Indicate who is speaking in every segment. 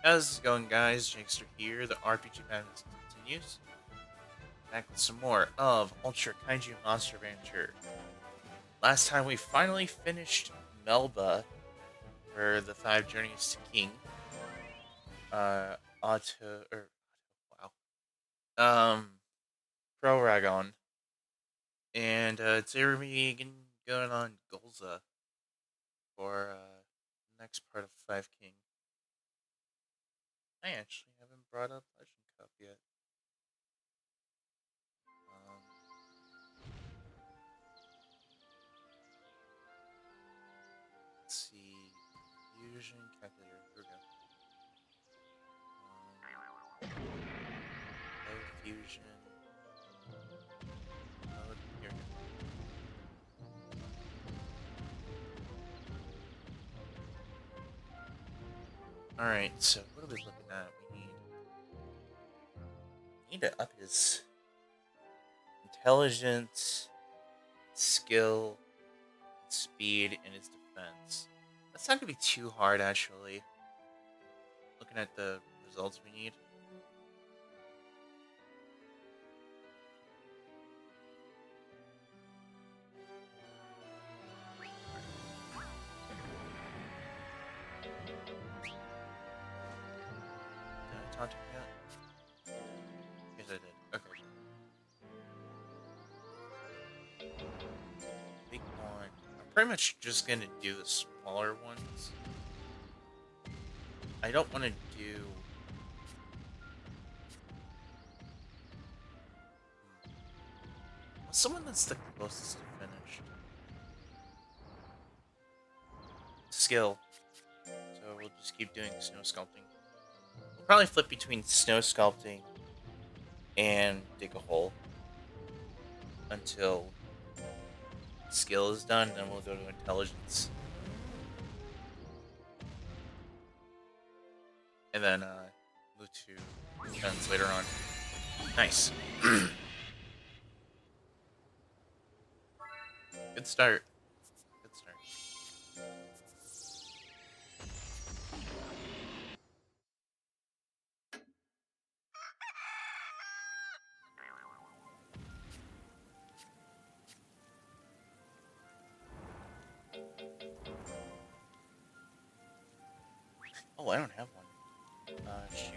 Speaker 1: How's it going, guys? Jinxter here. The RPG Madness continues. Back with some more of Ultra Kaiju Monster Rancher. Last time we finally finished Melba for the 5 Journeys to King. Auto or wow. Pro Ragon. And today we're going on Golza for the next part of 5 King. I actually haven't brought up Legend Cup yet. Um, let's see. Fusion calculator. Here we go. Load fusion. Load. Here we go. Alright, so what are we looking at? We need to up his intelligence, skill, speed, and his defense. That's not gonna be too hard, actually. Looking at the results we need. Did I talk to him yet? Yes, I did. Okay. Big one. I'm pretty much just gonna do the smaller ones. I don't want to do. Someone that's the closest to finished. Skill. So we'll just keep doing snow sculpting. We'll probably flip between snow sculpting and dig a hole until skill is done, then we'll go to intelligence. And then move to defense later on. Nice. Good start. Good start. Oh, I don't have one. Shoot.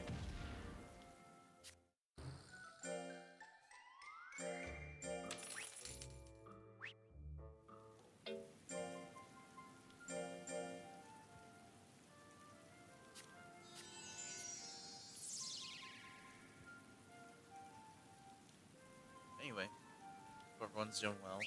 Speaker 1: Anyway, hope everyone's doing well.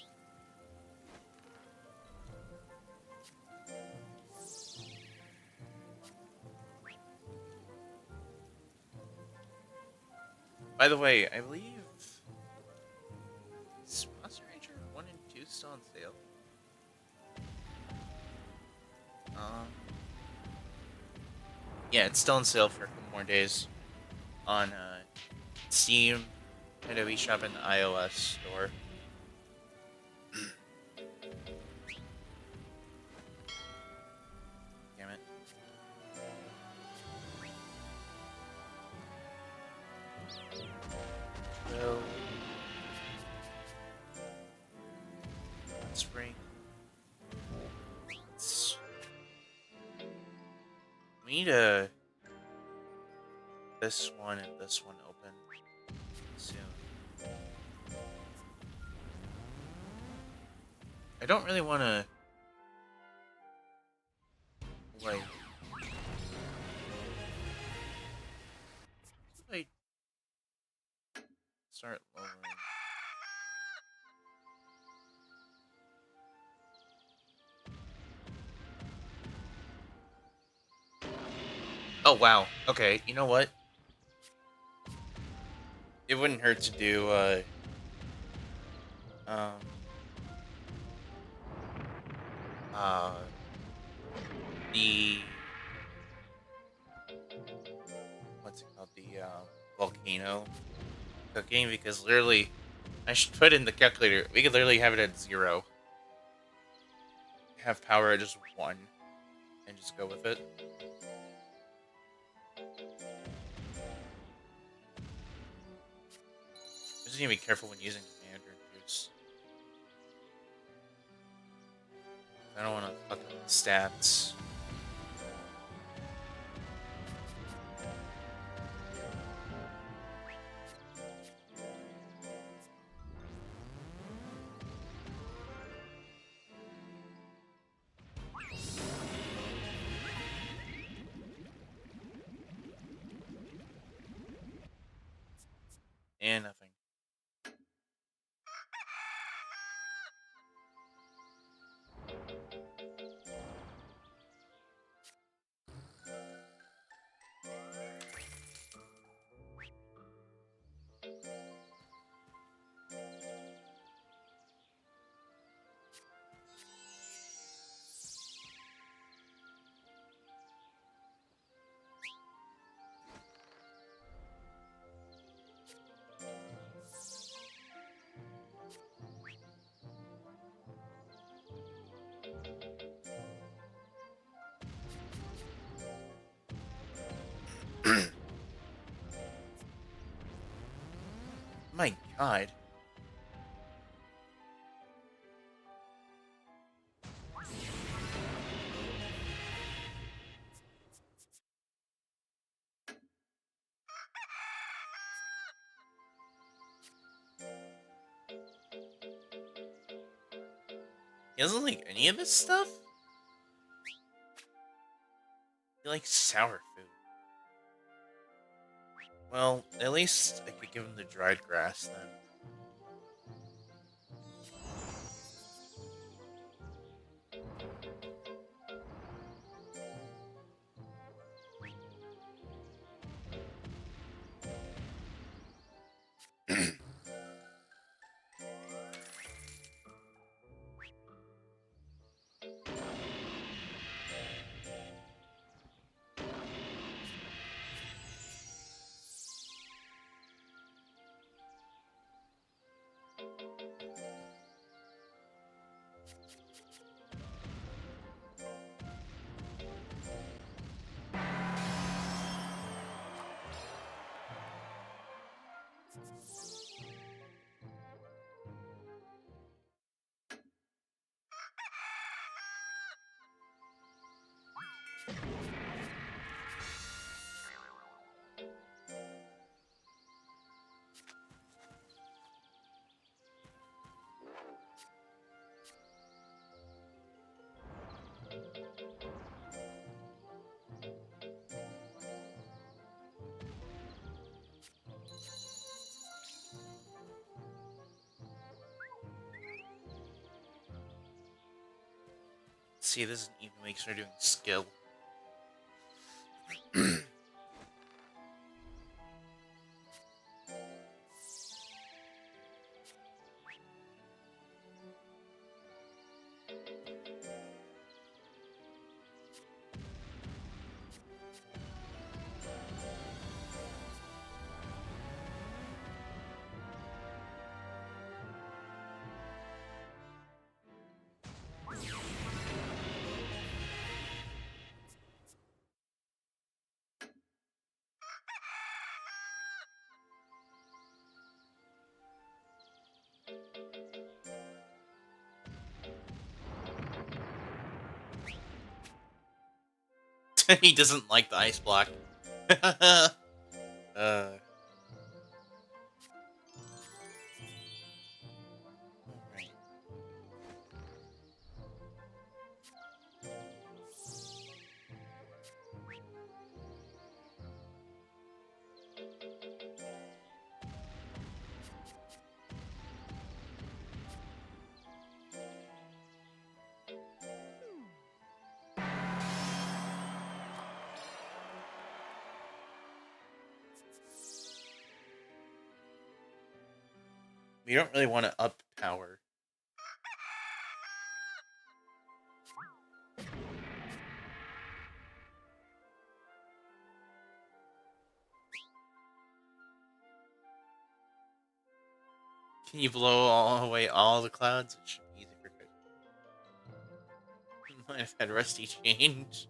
Speaker 1: By the way, I believe Monster Ranger 1 and 2 still on sale. Um, yeah, it's still on sale for a couple more days on Steam, Nintendo eShop, and the iOS store. Damn it. Well, spring. We need this one and this one open soon. I don't really want to like start lowering. Oh wow. Okay, you know what? It wouldn't hurt to do um uh the what's it called? The volcano cooking, because literally I should put in the calculator. We could literally have it at 0. Have power at just 1 and just go with it. Just need to be careful when using Mandarin juice. I don't want to fuck up the stats. And nothing. My god. He doesn't like any of this stuff? He likes sour food. Well, at least I could give him the dried grass then. See, this even makes her doing skill. He doesn't like the ice block. Alright. We don't really want to up power. Can you blow away all the clouds? It should be easy for good. Might have had Rusty change.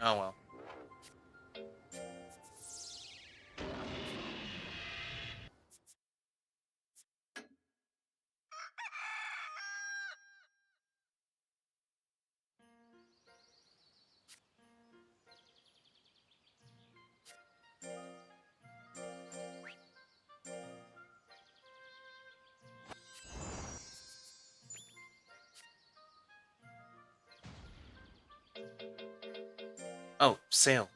Speaker 1: Oh well. Oh, sail.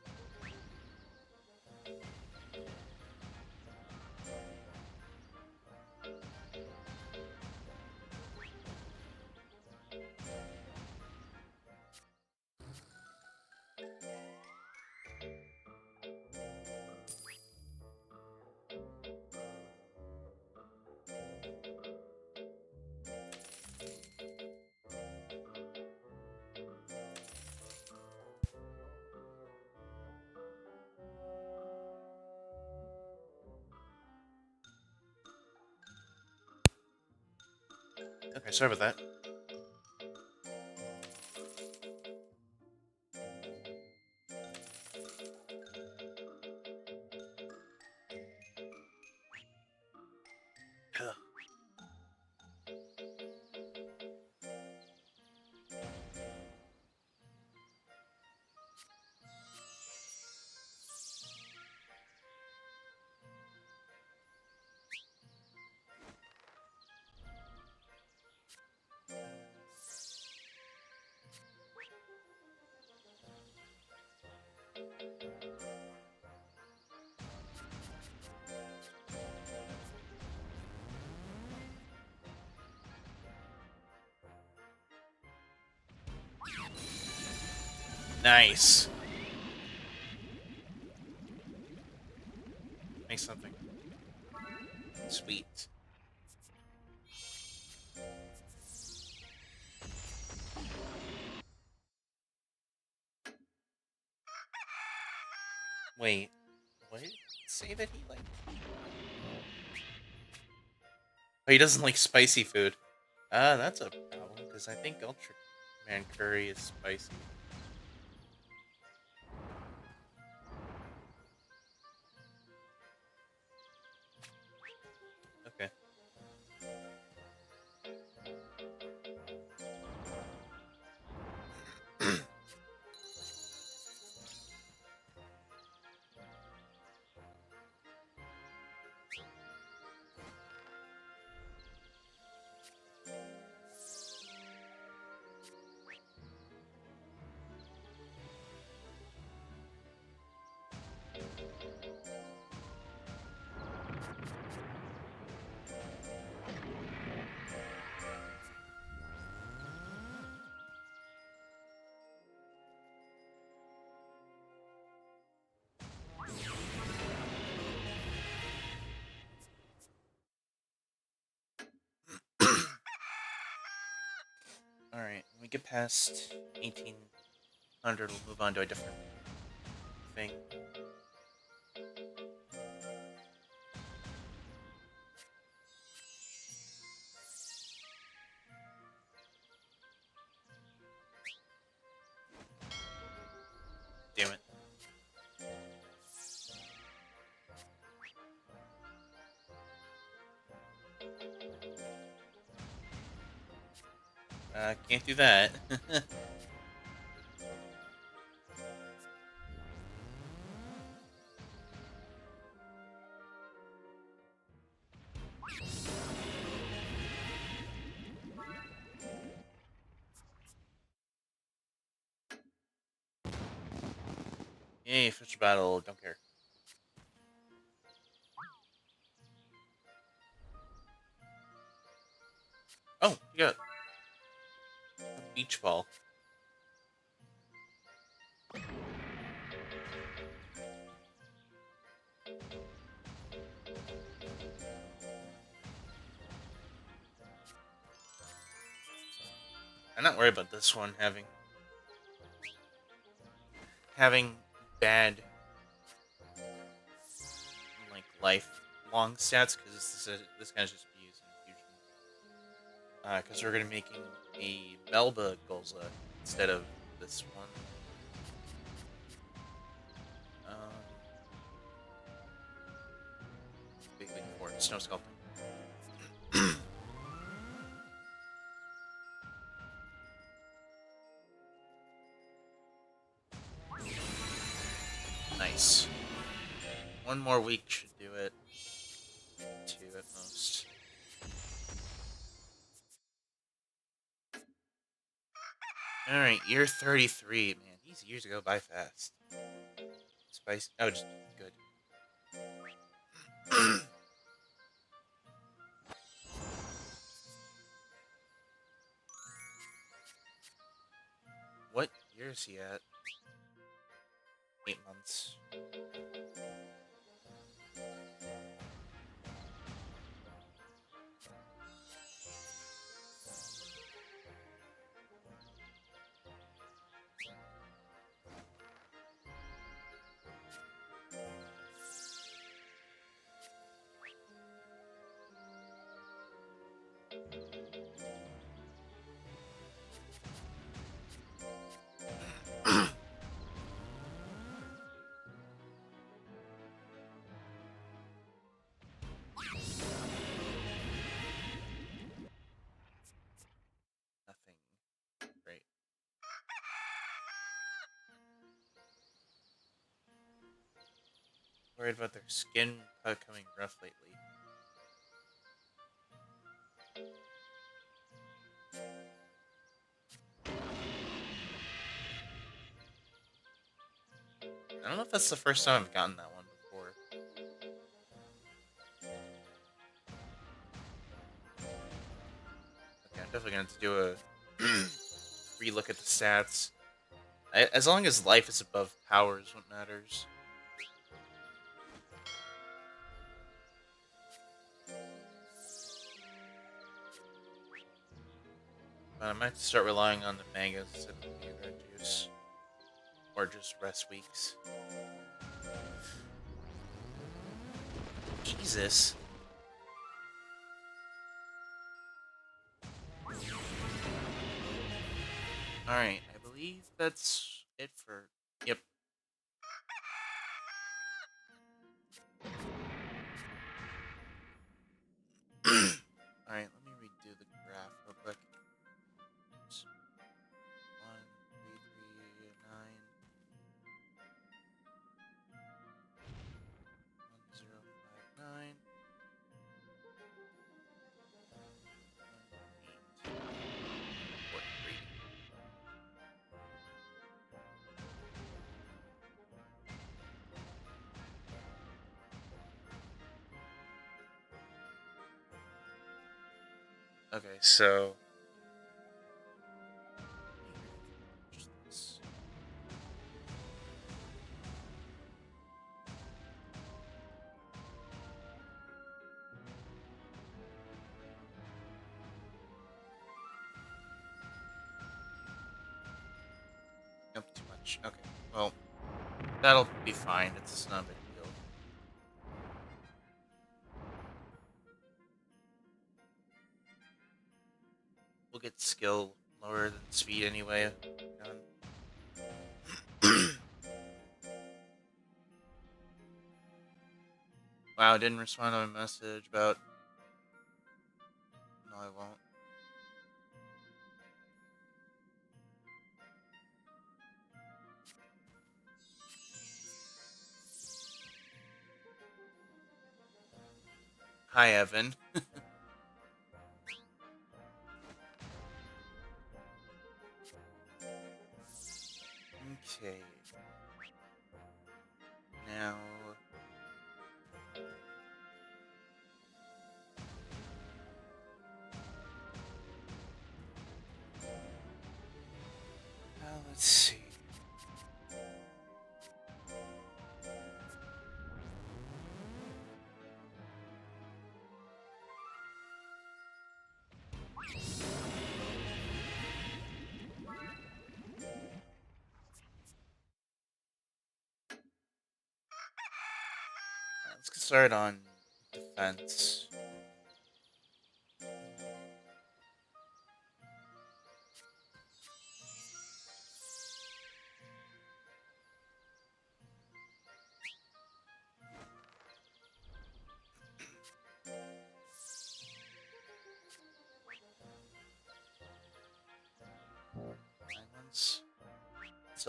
Speaker 1: Okay, sorry about that. Ugh. Nice. Make something. Sweet. Wait. What? Say that he like. Oh, he doesn't like spicy food. That's a problem because I think Ultra Man curry is spicy. Okay. All right. When we get past 1800, we'll move on to a different thing. Damn it. Can't do that. Yay, future battle. Don't care. Oh, you got a beach ball. I'm not worried about this one having bad like lifelong stats because this guy's just be using fusion. Because we're gonna be making a Melba Golza instead of this one. snow sculpting. Nice. One more week should do it. 2 at most. Alright, year 33. Man, these years go by fast. Spice. Oh, just good. What year is he at? 8 months. Nothing. Great. Worried about their skin becoming rough lately. I don't know if that's the first time I've gotten that one before. Okay, I'm definitely going to do a relook at the stats. As long as life is above power is what matters. But I might start relying on the mangas instead of the red juice. Or just rest weeks. Jesus. Alright, I believe that's it for... Yep. Alright, let me redo the graph real quick. Oops. 13389 1059 1843. Okay, so nope, too much. Okay, well, that'll be fine. It's not a big deal. We'll get skill lower than speed anyway. Wow, didn't respond to my message about... No, I won't. Hi, Evan. Okay. Now... let's see. Let's get started on defense.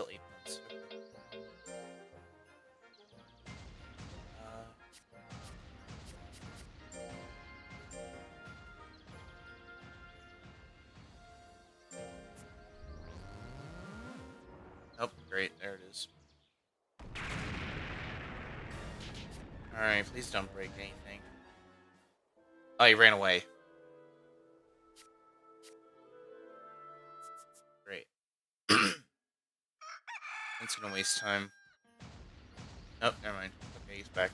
Speaker 1: still 8 months. Okay. Oh, great. There it is. Alright, please don't break anything. Oh, he ran away. Great. That's gonna waste time. Oh, never mind. Okay, he's back.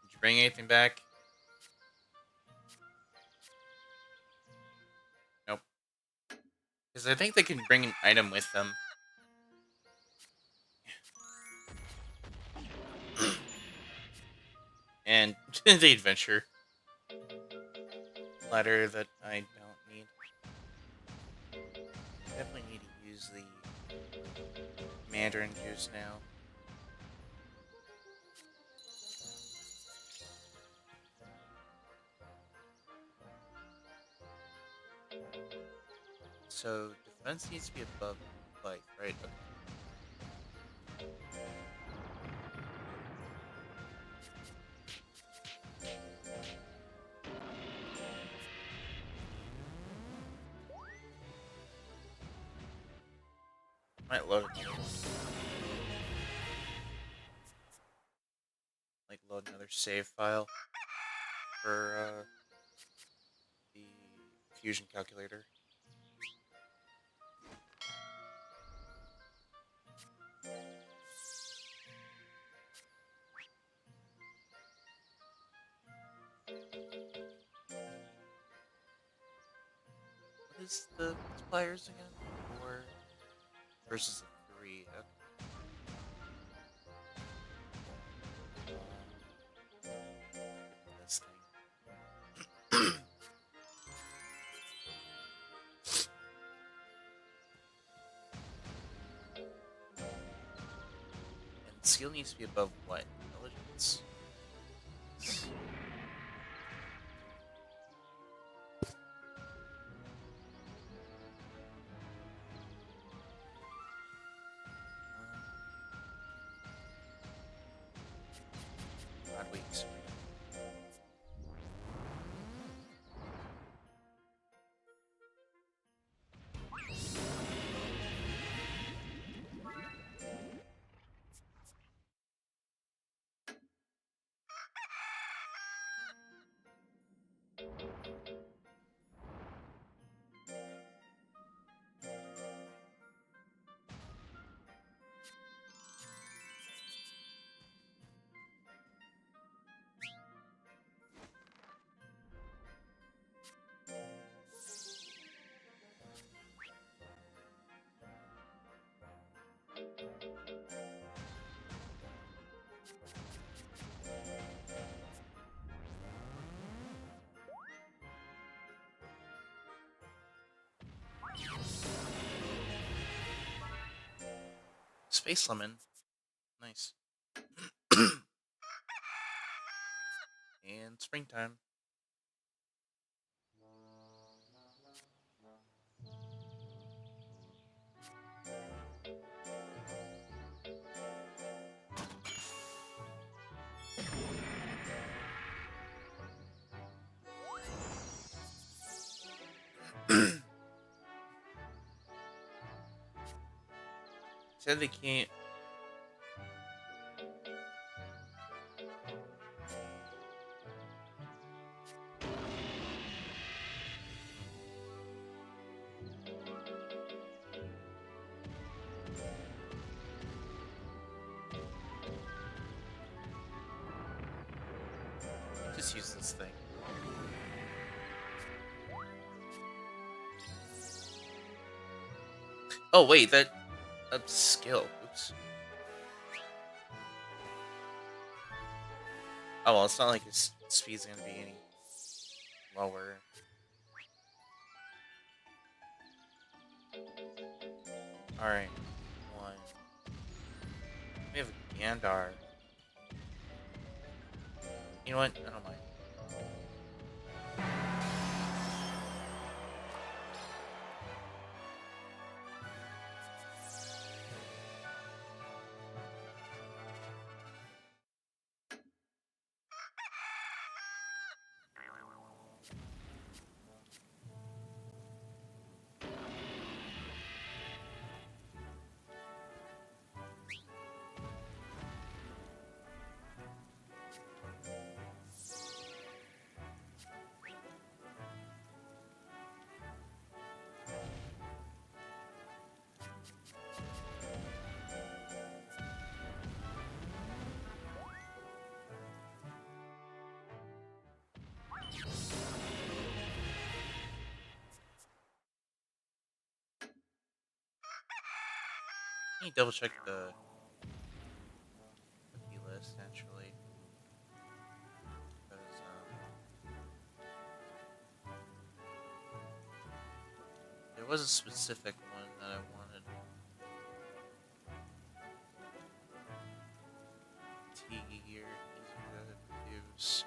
Speaker 1: Did you bring anything back? Nope. Because I think they can bring an item with them. And the adventure ladder that I don't need. Definitely need to use the Mandarin juice now. So defense needs to be above life, right? Okay. Might load another one. Like load another save file for the fusion calculator. What is the multipliers again? 4 versus a 3. Okay. This thing. And skill needs to be above what? Intelligence? Odd weeks. Space Lemon. Nice. And springtime. Said they can't. Just use this thing. Oh wait, that skill. Oops. Oh well, it's not like his speed's gonna be any lower. All right, one. We have a Gandar. You know what? I don't mind. Let me double check the wiki list actually, because there was a specific one that I wanted. T here, easy to produce.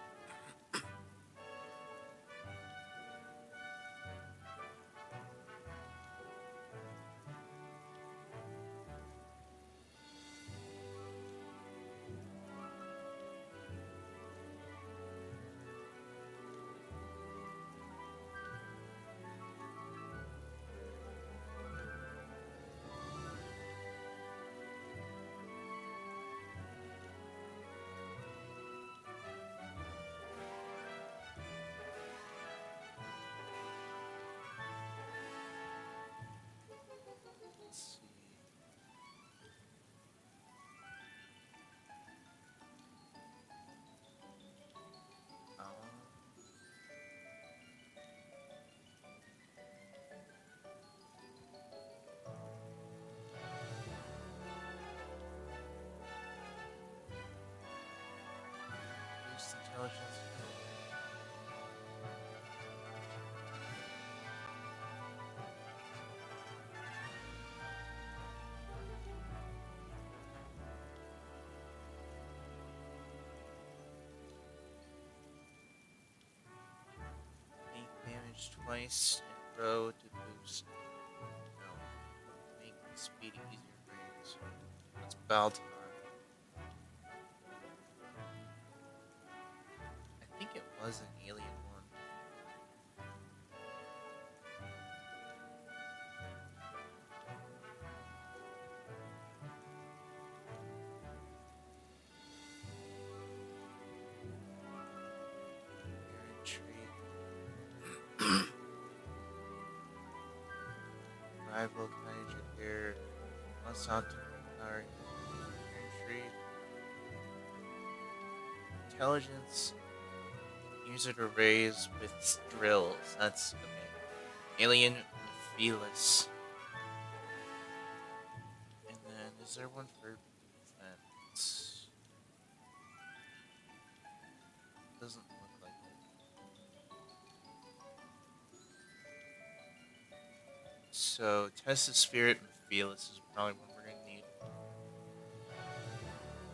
Speaker 1: Let's see. Boost intelligence. Make damage twice in a row to boost. No. Make speed easier rings. That's Baltar. I think it was an alien one. Tree. Rival Kaiju here. Must optimal power. Tree. Intelligence. Use it to raise with drills. That's okay. Alien Felis. And then, is there one for defense? Doesn't look like it. So, Test of Spirit and Felis is probably what we're gonna need.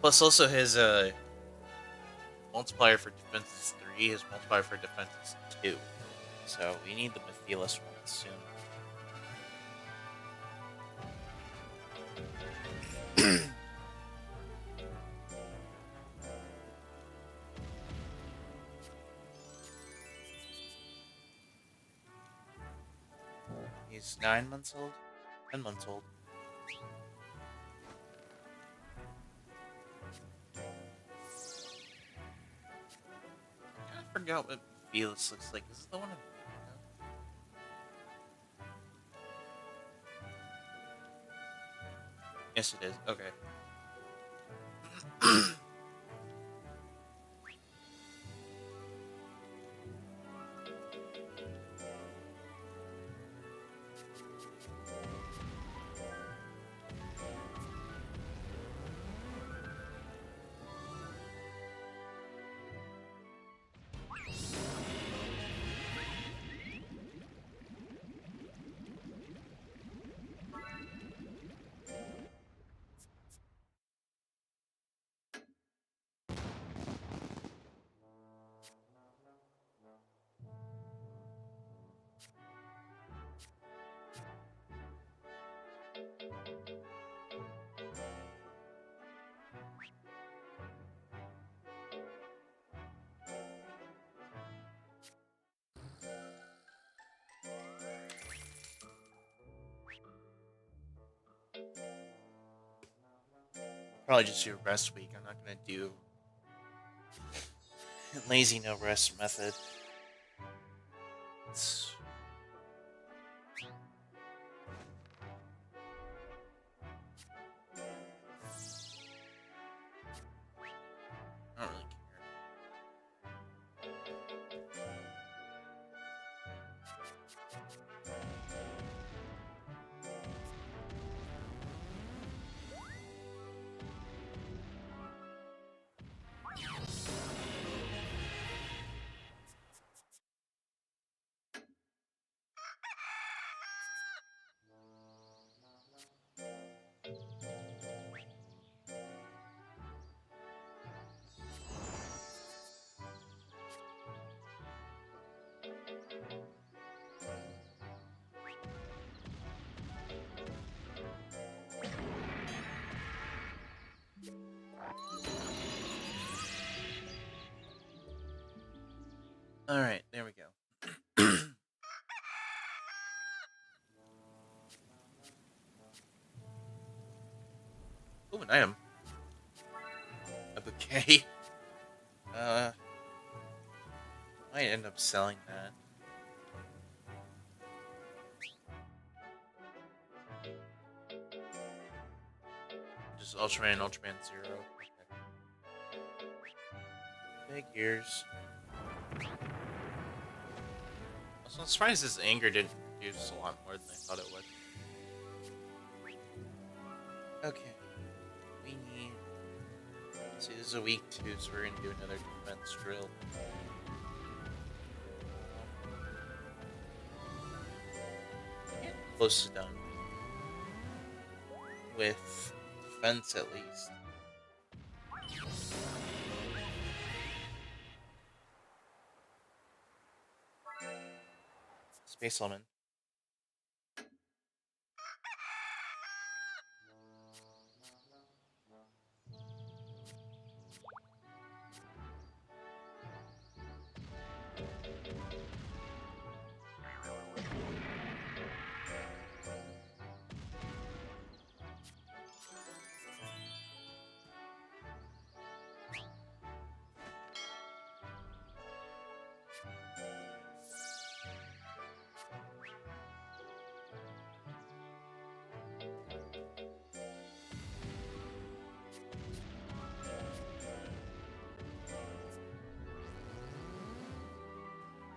Speaker 1: Plus, also his multiplier for defense is 3, his multiplier for defense is 2. So, we need the Mephilas one soon. He's 9 months old? 10 months old. I kind of forgot what Felix looks like. Is this the one I'm thinking of? Yes, it is. Okay. Probably just do rest week. I'm not gonna do lazy no rest method. It's... I don't really care. Alright, there we go. Ooh, an item. A bouquet. Might end up selling that. Just Ultraman and Ultraman Zero. Big ears. Also, I'm surprised his anger didn't produce a lot more than I thought it would. Okay. We need... See, this is a week 2, so we're gonna do another defense drill. Get close to done. With defense, at least. Space Element.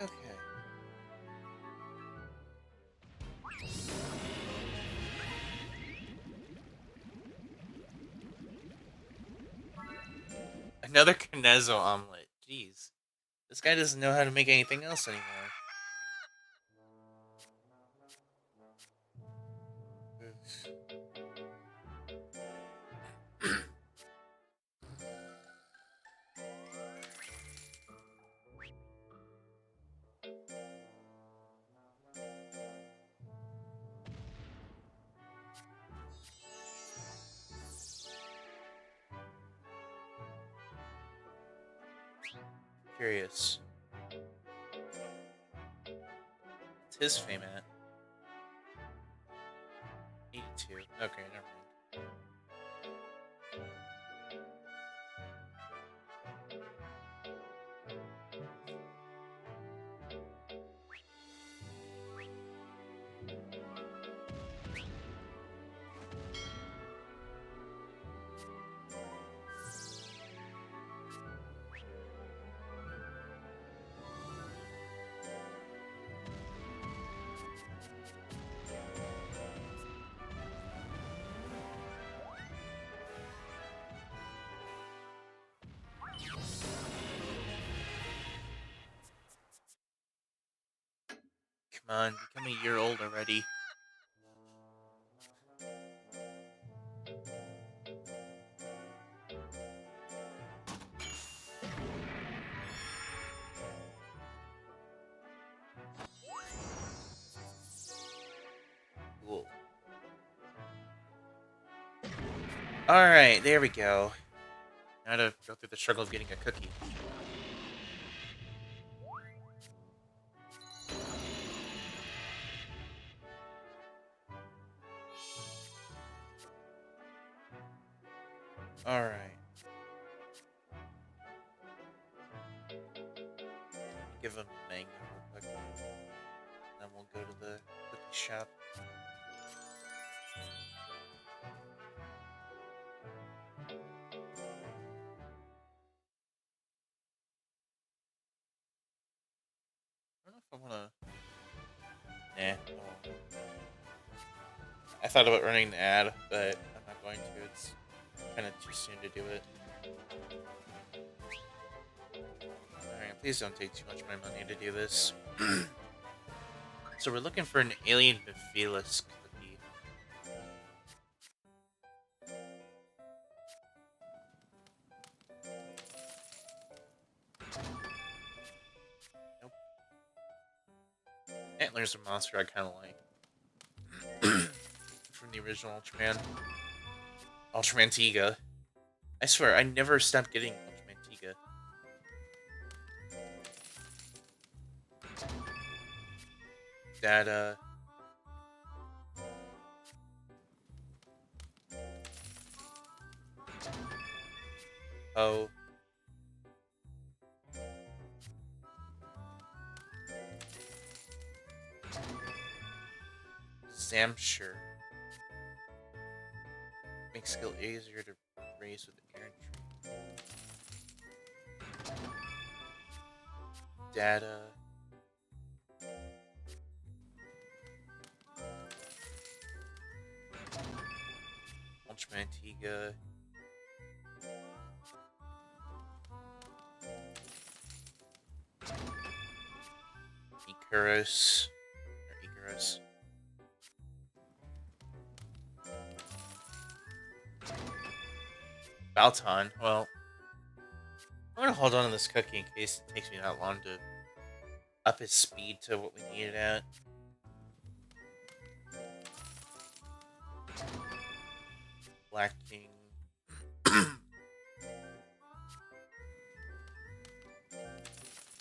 Speaker 1: Okay. Another Kinezo omelet. Jeez. This guy doesn't know how to make anything else anymore. Curious. What's his fame at? 82. Okay, never mind. Come on, become a year old already. Cool. Alright, there we go. Now to go through the struggle of getting a cookie. Alright. Give him a mango real quick. Then we'll go to the cookie shop. I don't know if I wanna... Nah, I won't. I thought about running the ad, but I'm not going to. It's kind of too soon to do it. Alright, please don't take too much of my money to do this. So we're looking for an alien Biphelus cookie. Nope. Antler's a monster I kind of like. From the original Ultraman. Ultraman Tiga. I swear, I never stopped getting Ultraman Tiga. Data. Oh. Zamshire. Makes skill easier to raise with errantry. Data. Ultra Antigua. Icarus. Or Icarus. Balton. Well, I'm gonna hold on to this cookie in case it takes me that long to up his speed to what we need it at. Black King.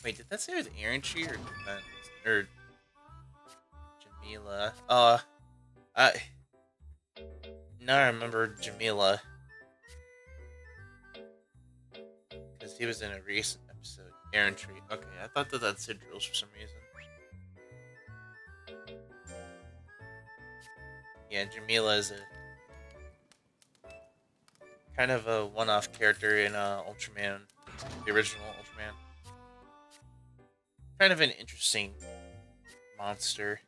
Speaker 1: Wait, did that say it was errantry or defense? Or Jamila? I now I remember Jamila because he was in a recent episode. Errantry. Okay, I thought that said drills for some reason. Yeah, Jamila is a kind of a one-off character in Ultraman, the original Ultraman. Kind of an interesting monster.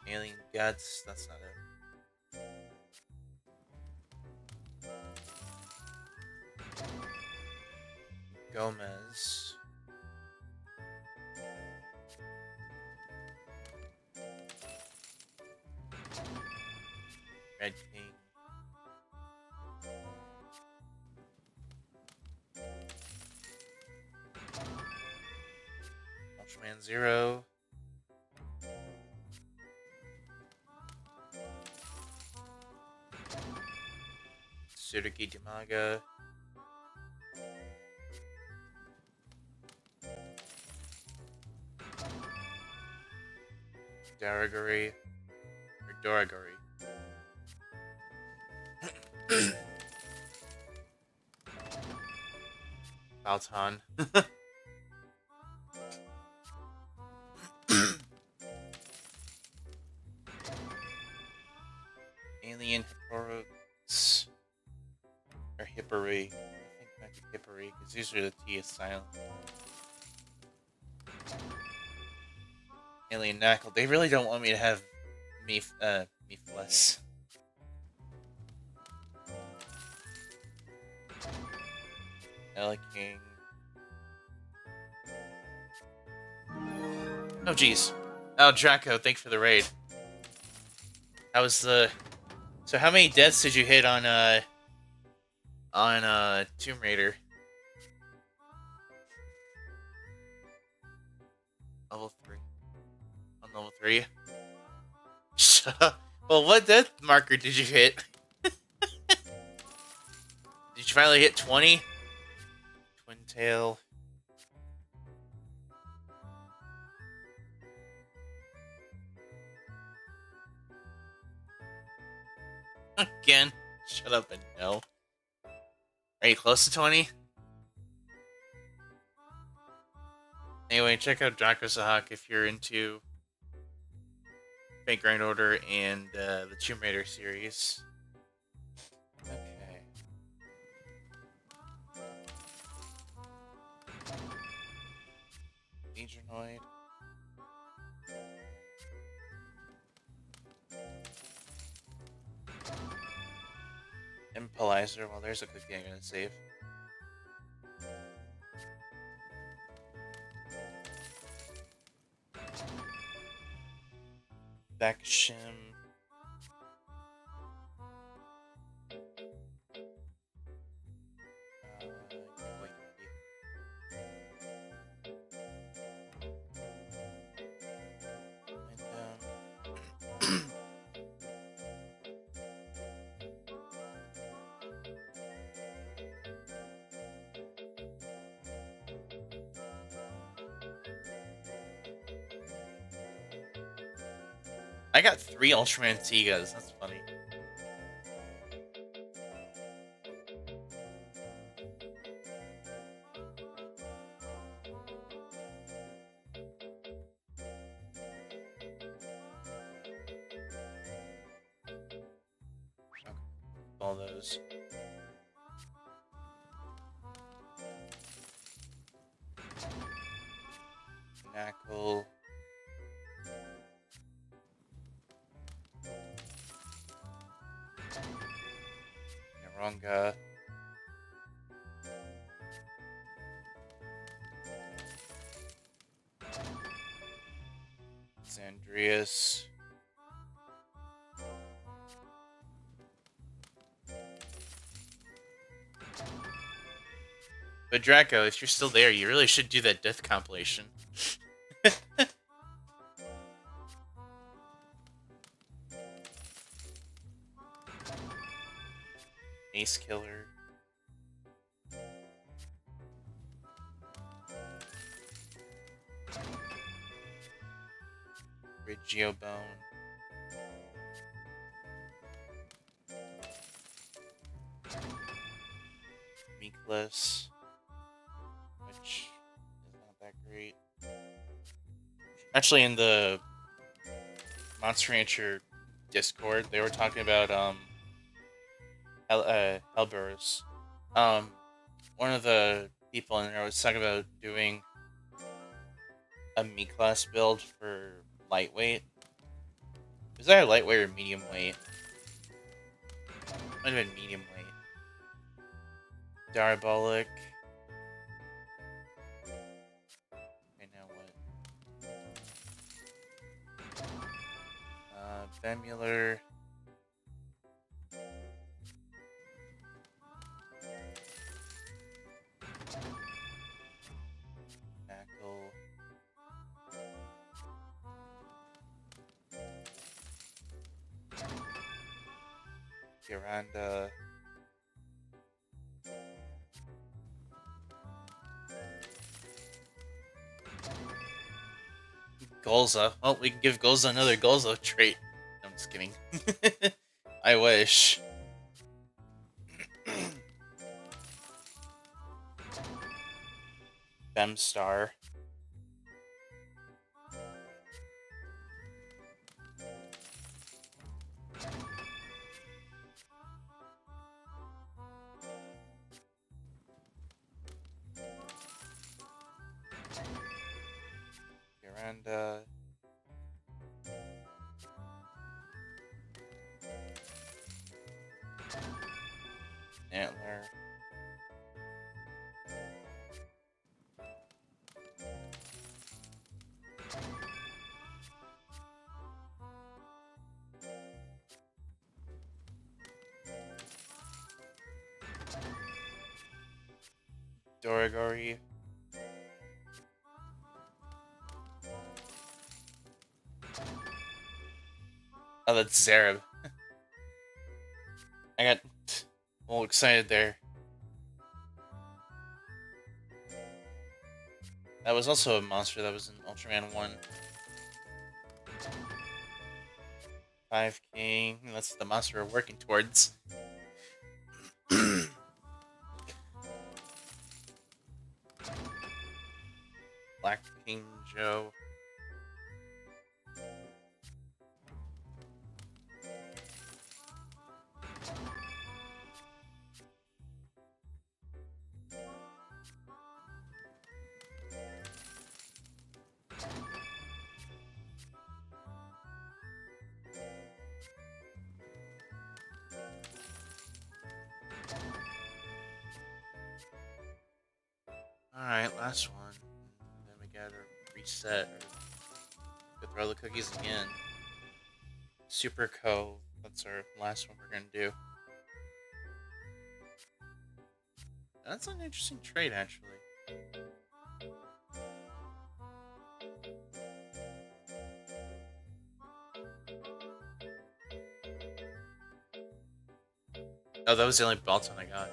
Speaker 1: Alien Guts, that's not it. Gomez. Red King. Ultraman Zero. Tsurugi Damaga. Daragori. Or Doragori. Balton. Alien Hipporox. Or Hippori. I think it might be Hippori, because usually the T is silent. Alien Knuckle. They really don't want me to have Meefless. King. Oh jeez. Oh Draco, thanks for the raid. How was the So how many deaths did you hit on Tomb Raider? Level 3. On level 3? Shut up. Well, what death marker did you hit? Did you finally hit 20? Twin Tail. Again? Shut up and no. Are you close to 20? Anyway, check out Draco Sahak if you're into Fate Grand Order and the Tomb Raider series. Okay. Legionoid. Impelizer. Well, there's a cookie I'm gonna save. Bakshim. I got 3 Ultraman Tigas. That's funny. Okay, all those. Knuckle. Narunga. Xandrius. But Draco, if you're still there, you really should do that death compilation. Ace Killer. Regiobone. Meekless. Which is not that great. Actually, in the Monster Rancher Discord, they were talking about Hellburst. One of the people in there was talking about doing a Me-Class build for lightweight. Was that a lightweight or medium weight? Might have been medium weight. Diabolic. Okay, now what? Bemular. Knuckle. Tyrande. Golza. Well, we can give Golza another Golza trait. I'm just kidding. I wish. Femstar. Tyrande. Antler. Doragori. Oh, that's Zareb. I got a little excited there. That was also a monster that was in Ultraman 1. 5 King. That's the monster we're working towards. Black King Joe. Alright, last one. Then we gotta reset. Go throw the cookies again. Super Co. That's our last one we're gonna do. That's an interesting trait, actually. Oh, that was the only Balton I got.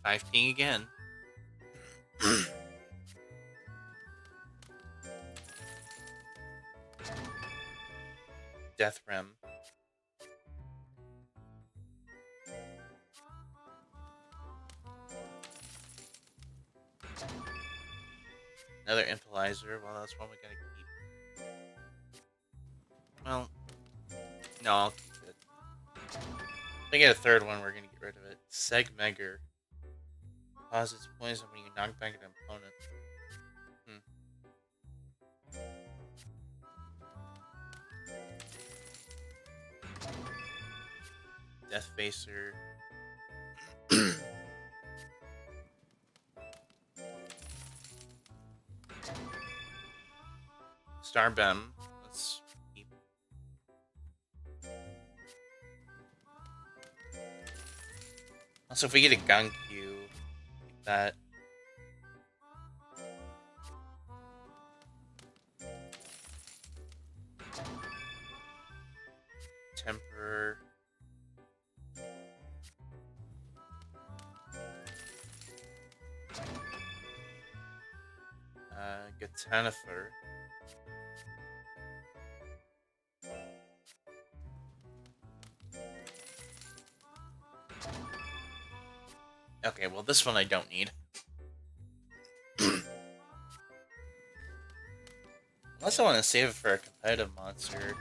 Speaker 1: 5 King again. Death Rim. Another Impelizer. Well, that's one we gotta keep. Well, no, I'll keep it. If I get a third one, we're gonna get rid of it. Segmegger. Deposits poison when you knock back an opponent. Death Facer. Starbem. Let's keep. Also, if we get a Gunkyu, like that. Temper. Gatanifer. Okay, well, this one I don't need. Unless I want to save it for a competitive monster.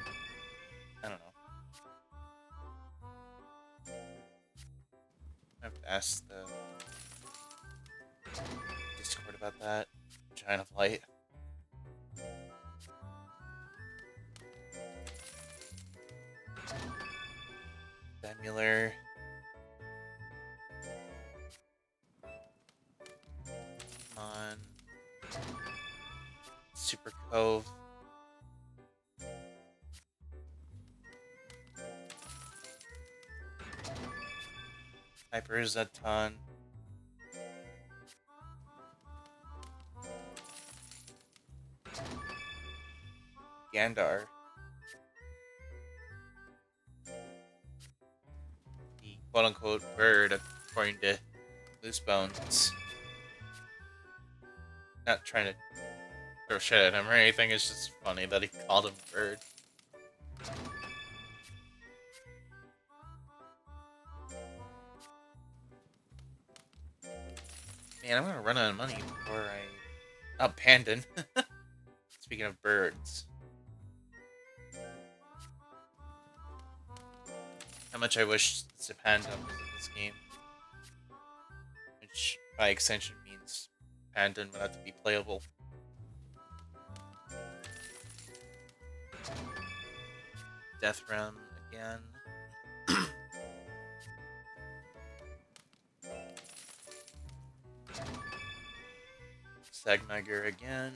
Speaker 1: I don't know. I have to ask the Discord about that. Giant of Light. Demular. Come on. Super Cove. Hyper Zeton. Gandar. The quote-unquote bird, according to Loose Bones. Not trying to throw shit at him or anything, it's just funny that he called him bird. Man, I'm gonna run out of money before I... Oh, Pandan. Speaking of birds. How much I wish Zapanda was in this game. Which, by extension, means Pandan would have to be playable. Death Realm again. Segmegger again.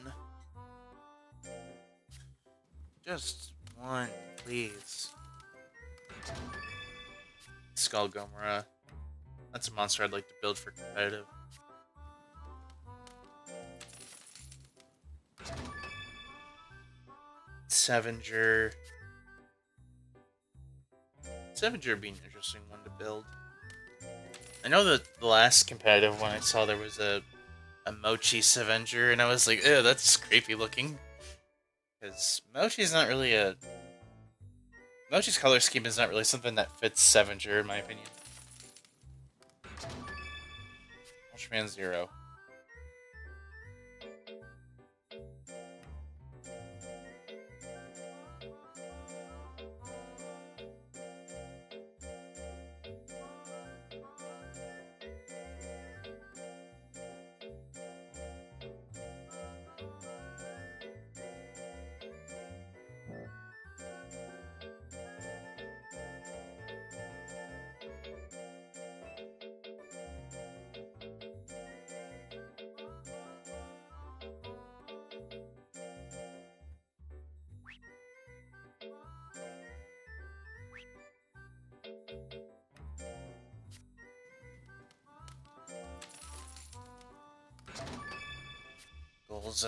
Speaker 1: Just one, please. Skull Gomora. That's a monster I'd like to build for competitive. Sevenger. Sevenger would be an interesting one to build. I know that the last competitive one I saw, there was a Mochi Sevenger, and I was like, ew, that's creepy looking. Because Mochi's not really a... Mochi's color scheme is not really something that fits Sevenger, in my opinion. Ultraman Zero. Goals,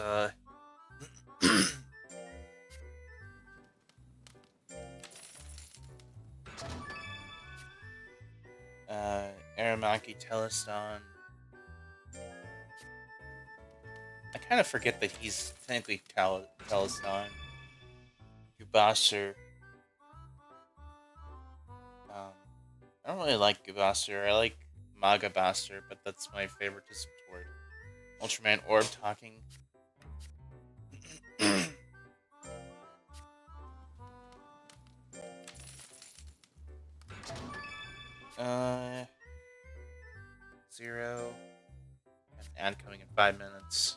Speaker 1: Aramaki Teleston. I kind of forget that he's technically Talisman. Gubasser. I don't really like Gubasser. I like Magabaster, but that's my favorite to support. Ultraman Orb talking. uh, 0. An ad coming in 5 minutes.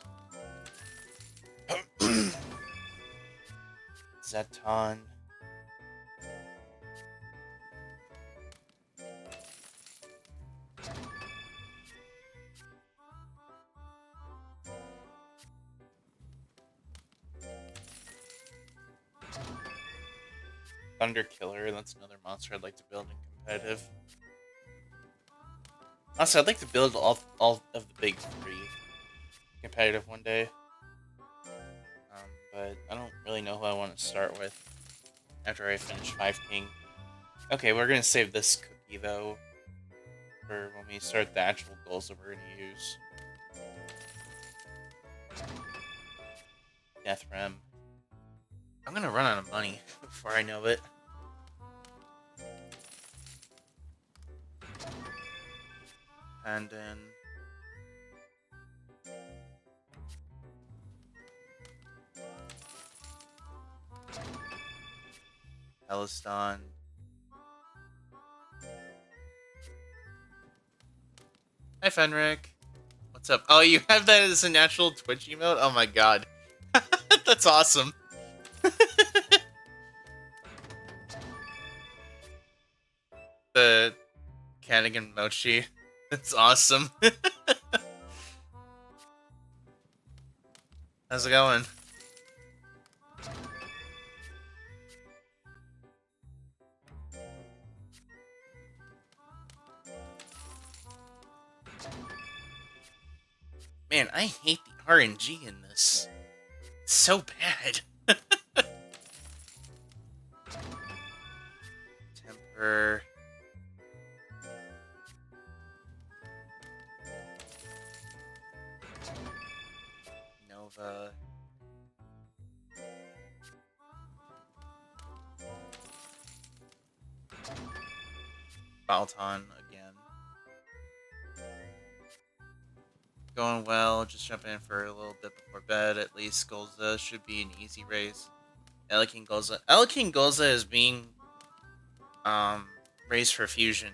Speaker 1: Zeton. Thunder Killer, that's another monster I'd like to build in competitive. Honestly, I'd like to build all of the big 3 competitive one day. But I don't really know who I want to start with after I finish 5 King. Okay, we're going to save this cookie, though, for when we start the actual goals that we're going to use. Death Rem. I'm going to run out of money before I know it. And then... Elistan. Hi, Fenric. What's up? Oh, you have that as a natural Twitch emote? Oh my god. That's awesome. The Canigan Mochi. That's awesome. How's it going? Man, I hate the RNG in this. It's so bad. Temper. Nova. Balton again. Going well, just jumping in for a little bit before bed. At least Golza should be an easy race. Eleking Golza. Eleking Golza is being raised for fusion.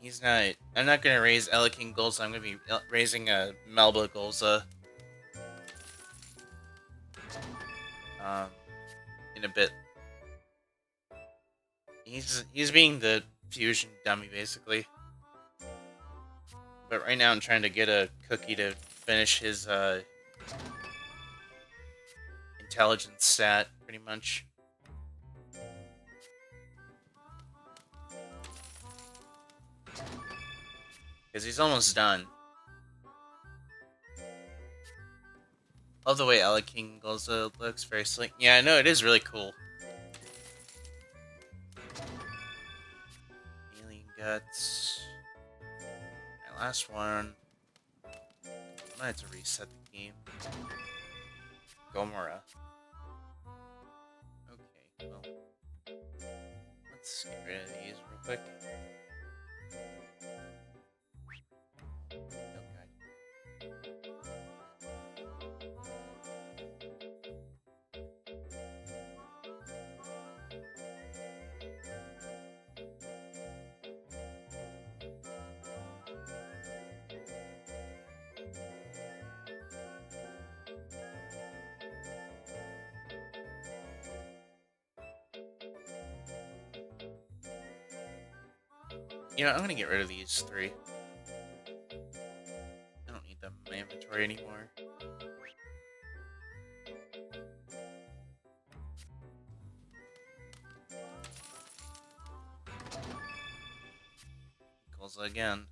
Speaker 1: He's not. I'm not gonna raise Eleking Golza. I'm gonna be raising a Melba Golza. In a bit. He's being the fusion dummy basically. But right now I'm trying to get a cookie to finish his intelligence stat pretty much. Because he's almost done. Love the way King Golza looks, very slick. Yeah, I know, it is really cool. Alien Guts. My last one. I might have to reset the game. Gomorrah. Okay, well. Let's get rid of these real quick. You know, I'm gonna get rid of these 3. I don't need them in my inventory anymore. Golza again.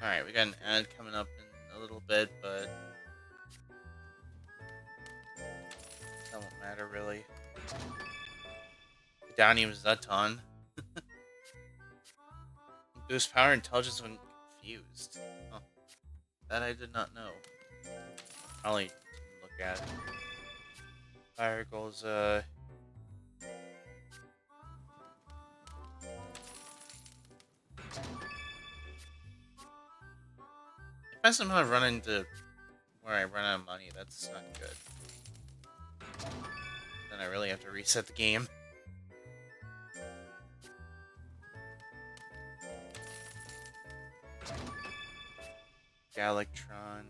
Speaker 1: Alright, we got an ad coming up in a little bit, but that won't matter really. Downy was Zeton. Boost power intelligence when confused. Oh, that I did not know. Probably didn't look at it. Fire goals, if I somehow run into where I run out of money, that's not good. Then I really have to reset the game. Galactron.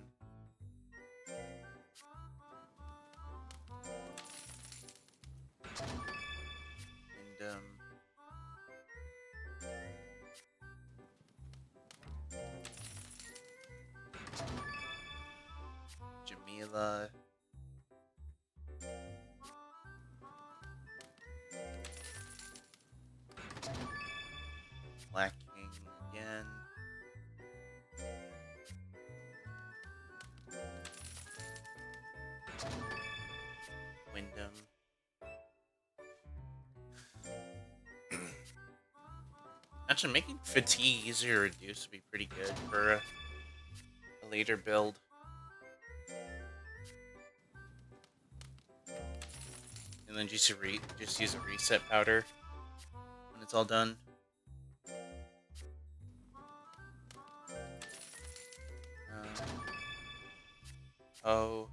Speaker 1: And, Jamila. Black King again. Wyndham. Actually, making fatigue easier to reduce would be pretty good for a later build. And then just use a reset powder when it's all done. Oh.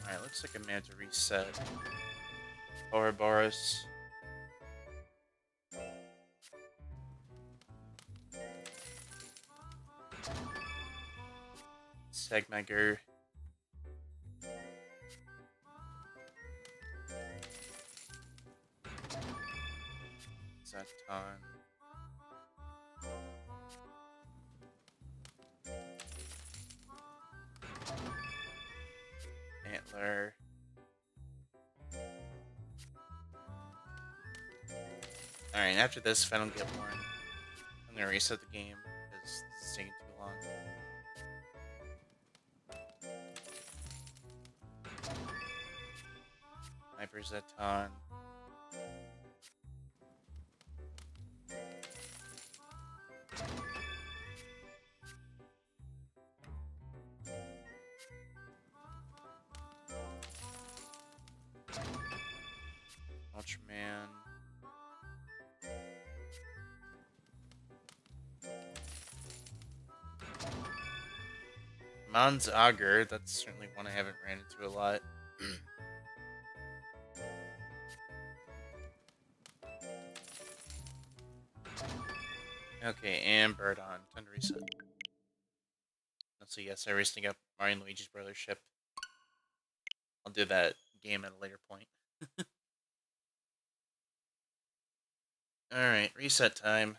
Speaker 1: Alright, looks like I may have to reset. Ouroboros. Segmager. Zaton. Antler. Alright, after this, if I don't get one, I'm gonna reset the game, because this is taking too long. Hyper Zeton. Ultraman. Mons Auger, that's certainly one I haven't ran into a lot. Okay, and Birdon. Time to reset. So yes, I recently got Mario and Luigi's Brother ship. I'll do that game at a later point. Alright, reset time.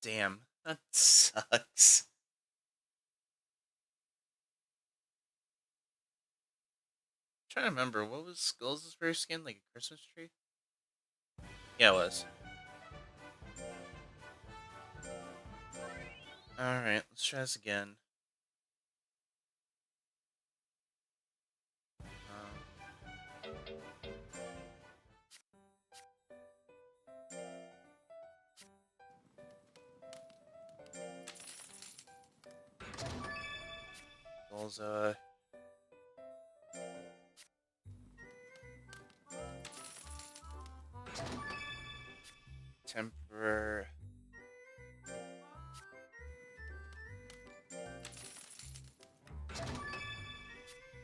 Speaker 1: Damn, that sucks. I'm trying to remember, what was Skulls' first skin? Like a Christmas tree? Yeah, it was. Alright, let's try this again. Skulls, Temper.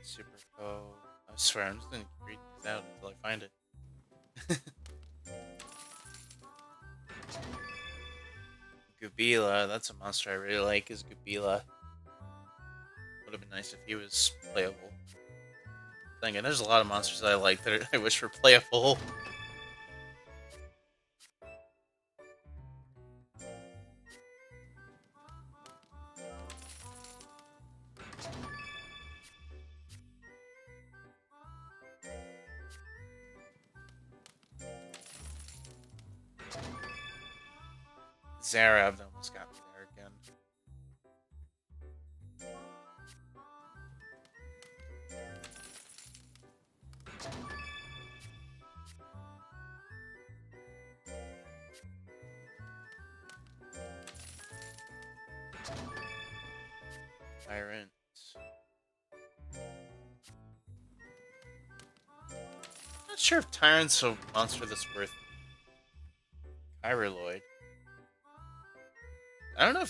Speaker 1: Super Co. I swear, I'm just gonna read these out until I find it. Gubila, that's a monster I really like, is Gubila. Would have been nice if he was playable. Then again, there's a lot of monsters that I like that I wish were playable. Zarav almost got me there again. Tyrant. Not sure if Tyrant's a monster that's worth Kyriloid. I don't know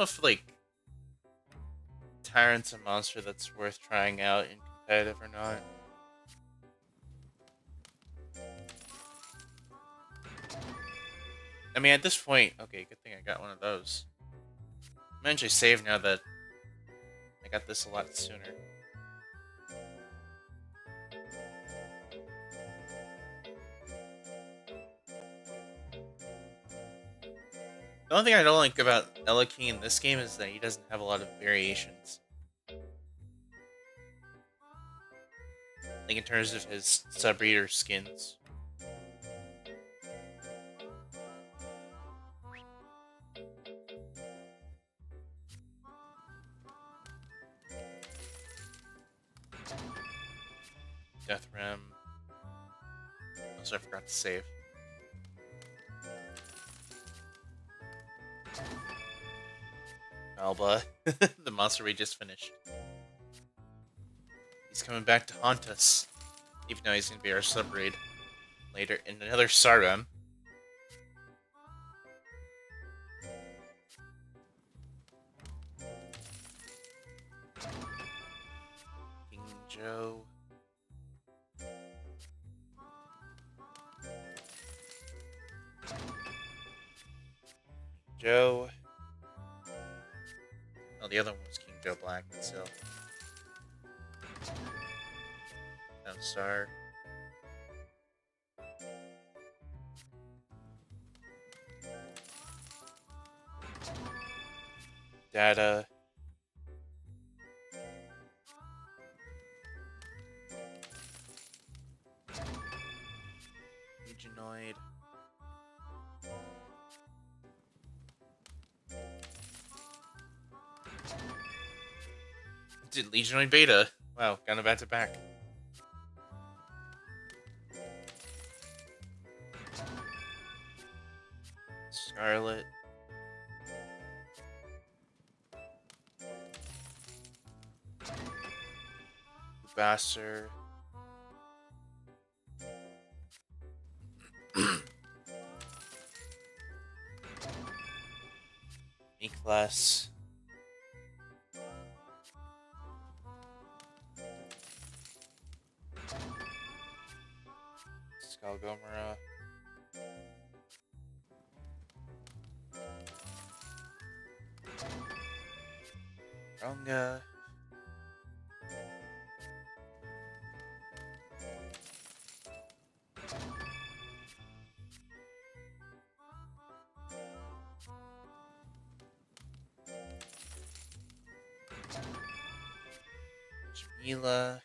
Speaker 1: if like Tyrant's a monster that's worth trying out in competitive or not. I mean, at this point, okay, good thing I got one of those. I'm actually save now that I got this a lot sooner. The only thing I don't like about Elekey in this game is that he doesn't have a lot of variations. Like in terms of his sub-breeder skins. Death Rim. Also, I forgot to save. Alba, the monster we just finished. He's coming back to haunt us. Even though he's going to be our sub-raid later in another Sarem. King Joe. Joe. Oh, the other one was King Joe Black, but still. Downstar. Data. Legionoid. Did Legionoid Beta. Wow, got him back to back. Scarlet. Basser. E-Class. Skullgomera. Runga. Jamila.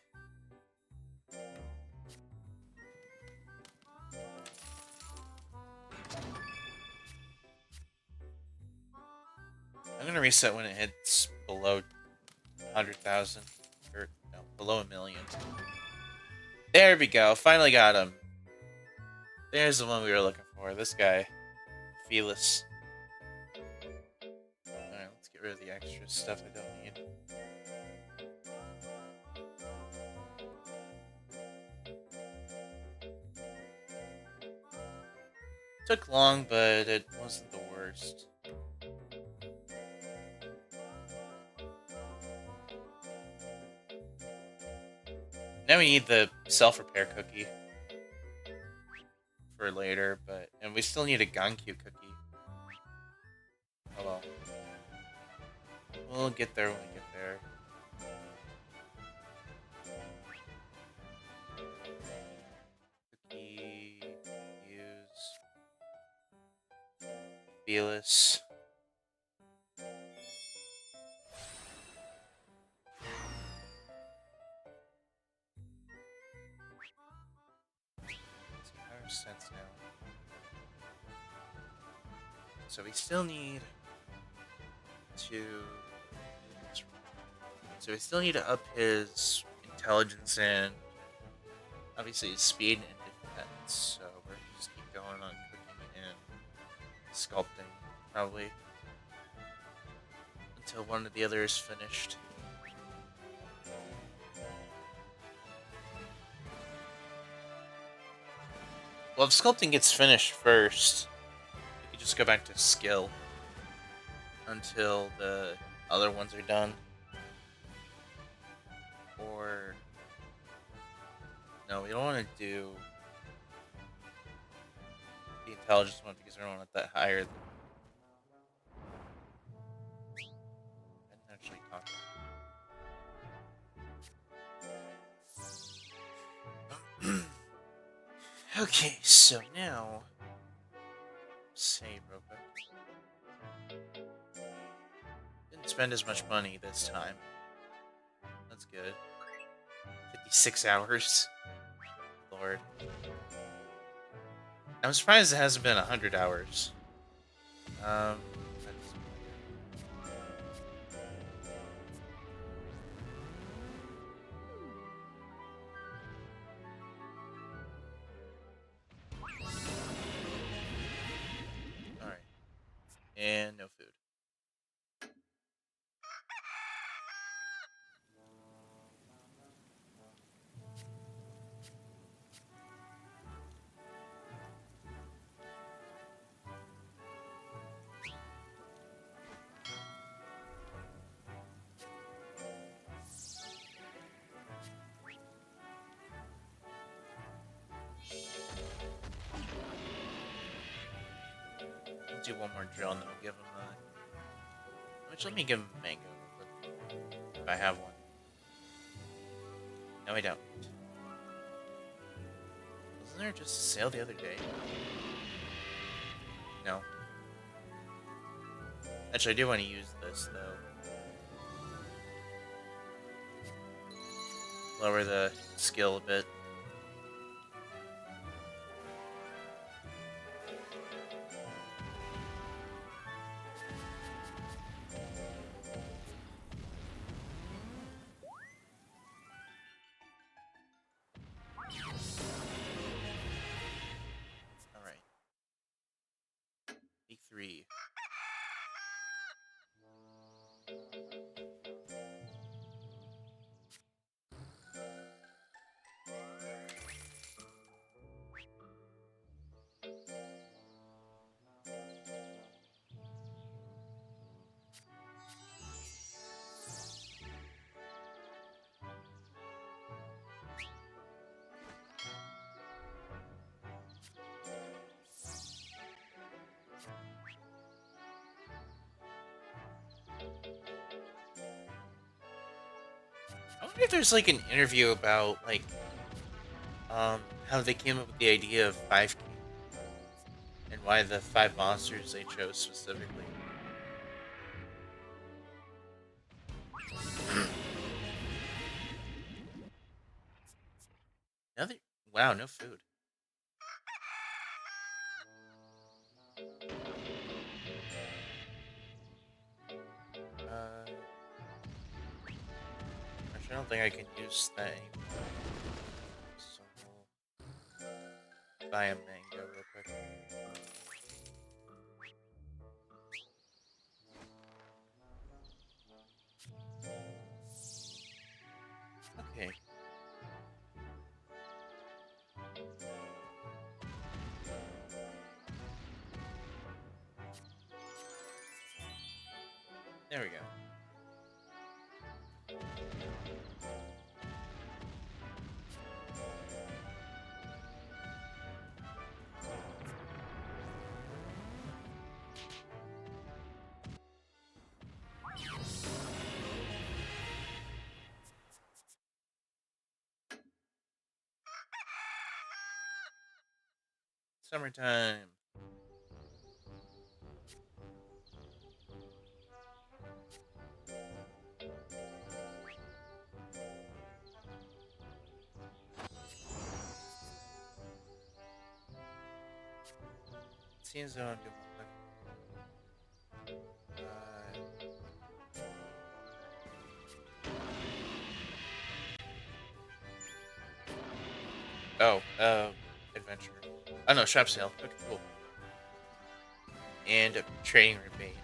Speaker 1: I'm gonna reset when it hits below 100,000. Or, no, below 1 million. There we go. Finally got him. There's the one we were looking for. This guy. Felis. Alright, let's get rid of the extra stuff I don't need. Took long, but it wasn't the worst. Now we need the self-repair cookie for later, and we still need a Gankyu cookie. Oh well. We'll get there when we get there. Cookie, use Felis. Sense now. So we still need to. So we still need to up his intelligence and obviously his speed and defense. So we're gonna just keep going on cooking and sculpting, probably until one or the other is finished. Well, if sculpting gets finished first, we can just go back to skill until the other ones are done. Or no, we don't want to do the intelligence one because we don't want that higher. I didn't actually talk about it. Okay, so now save real quick. Didn't spend as much money this time. That's good. 56 hours. Lord. I'm surprised it hasn't been 100 hours. Alright. And no food. We'll do one more drill and then we'll give him a... Which, let me give him a mango. If I have one. No, I don't. Wasn't there just a sale the other day? No. Actually, I do want to use this, though. Lower the skill a bit. Alright. Week 3. I wonder if there's like an interview about like how they came up with the idea of 5K and why the 5 monsters they chose specifically. Another wow, no food. Actually, I don't think I can use that anymore. So we'll buy a mango real quick. Okay. There we go. Summertime. Seems though I'm doing adventure. Oh no, shop sale. Okay, cool. And a trading rebate.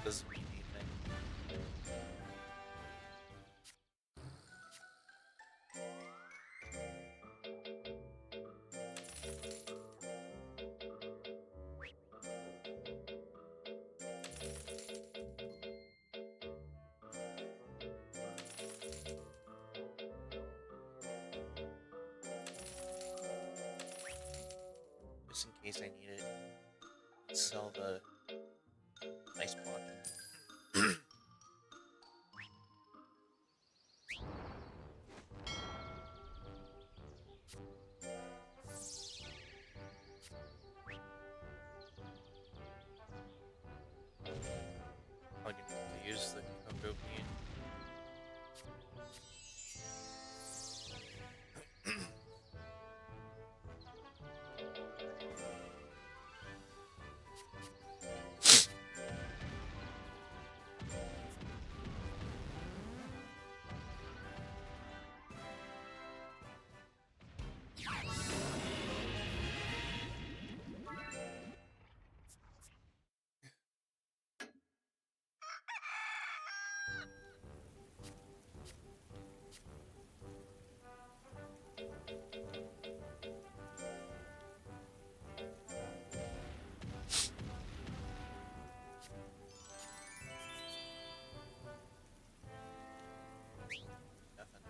Speaker 1: Doesn't mean anything. Just in case I need it. Sell the ice block. I'm gonna need to use the cocoa bean. Nothing.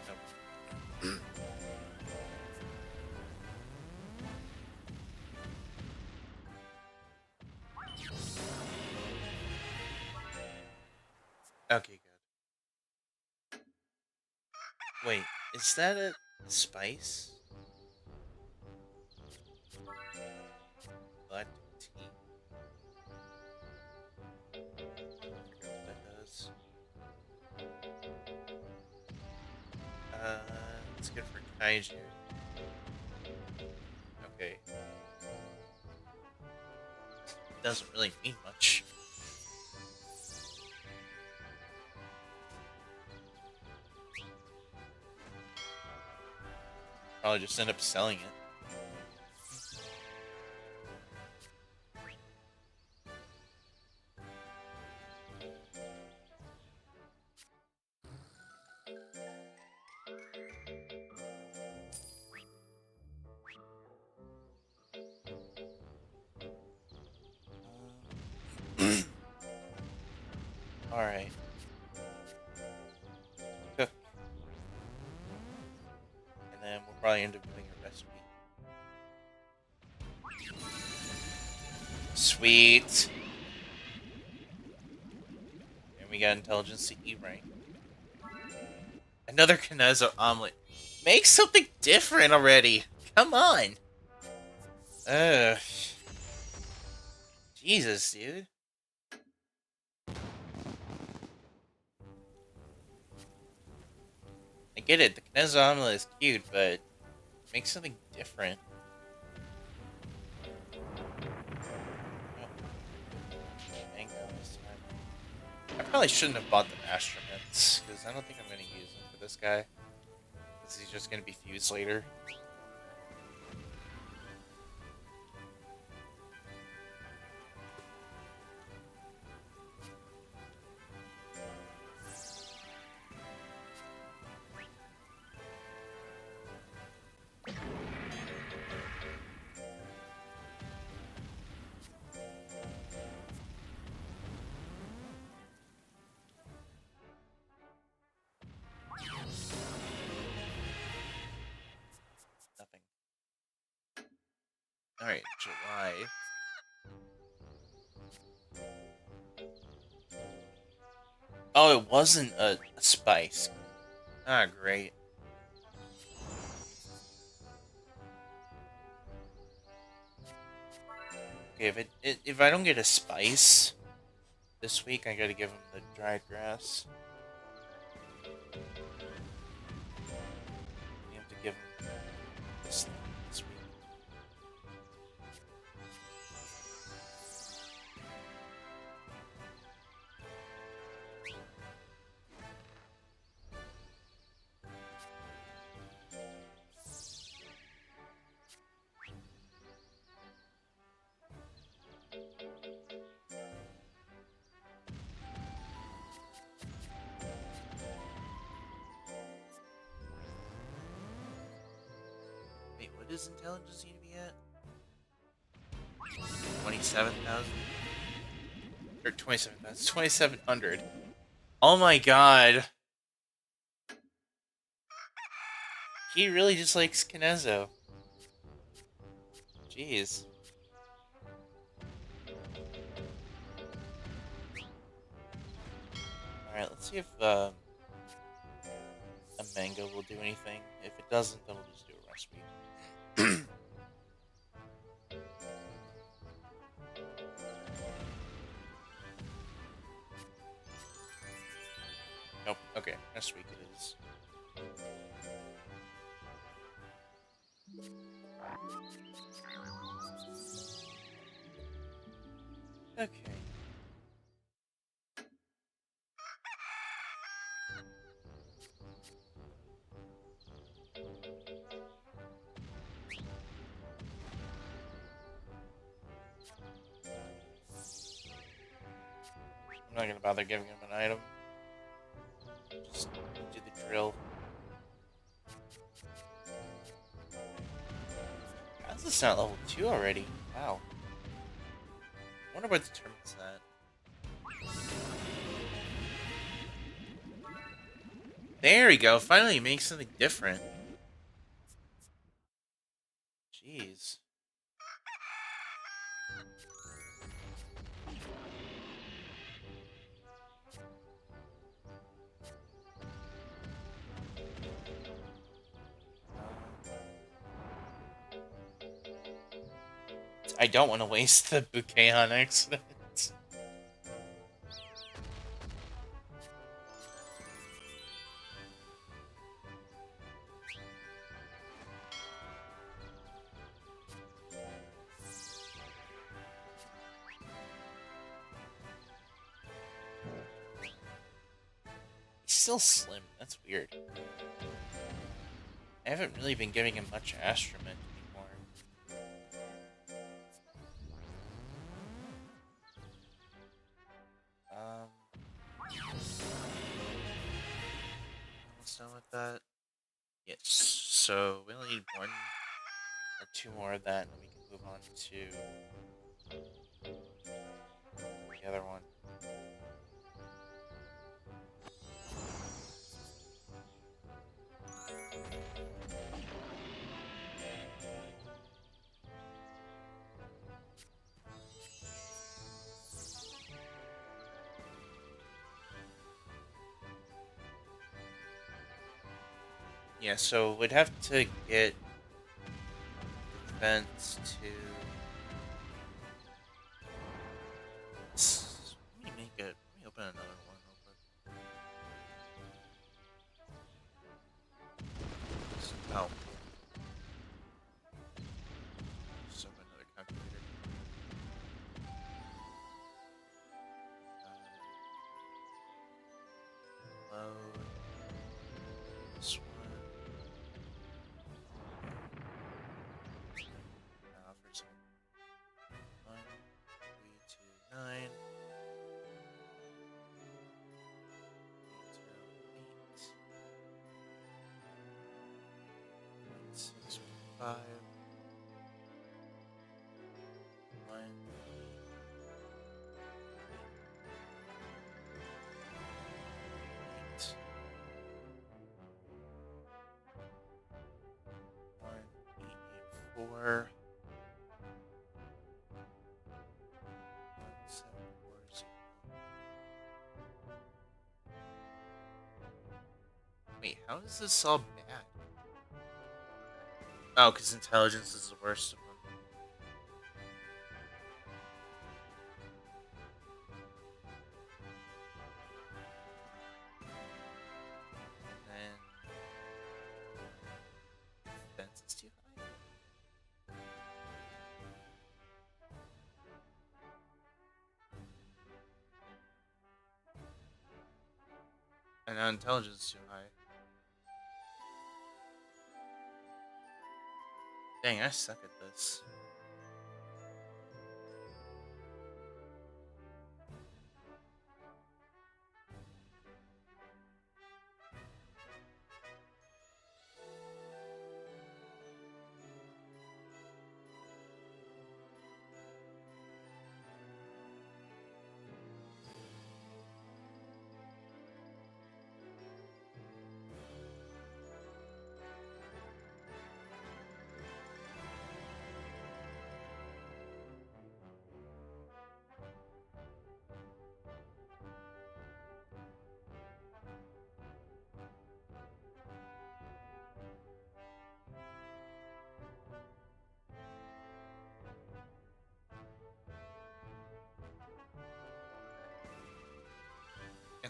Speaker 1: Nope. Okay, good. Wait, is that a spice? Black tea. I wonder what that does. It's good for Kaiju. Okay. Doesn't really mean much. Probably just end up selling it. Alright. Cook. And then we'll probably end up doing a recipe. Sweet. And we got intelligence to eat right. Another Kanezo omelet. Make something different already. Come on. Ugh. Jesus, dude. I get it. The Kanezo omelet is cute, but make something different. Oh, mango this time. I probably shouldn't have bought the Astroments, because I don't think I'm going to use them for this guy. Because he's just going to be fused later. Nothing. Alright, July. Oh, it wasn't a spice. Ah, great. Okay, if I don't get a spice this week, I gotta give him the dried grass. You have to give him this week. What does intelligence need to be at? 27,000? Or 27,000. 2,700. Oh my god. He really just likes Kinezo. Jeez. Alright, let's see if a mango will do anything. If it doesn't, then we'll just do a recipe. Nope. Okay, next week it is. Okay. I'm not gonna bother giving him an item. Just do the drill. How's this not level 2 already? Wow. I wonder what determines that. There we go. Finally make something different. Jeez. I don't want to waste the bouquet on accident. He's still slim. That's weird. I haven't really been giving him much astrament anymore. Almost done with that. Yes. So we only need one or two more of that, and we can move on to the other one. Yeah, so we'd have to get defense to. Let me open another one real quick. Oh. Just open another calculator. Load. This one. For a second. 1, 3, 2, 9. 6, 5. 1. 8. 1, 8, 8, 4. 7, 4, 0. Wait, how is this all bad? Oh, because intelligence is the worst of them. And then defense is too high. And now intelligence is too high. Dang, I suck at this.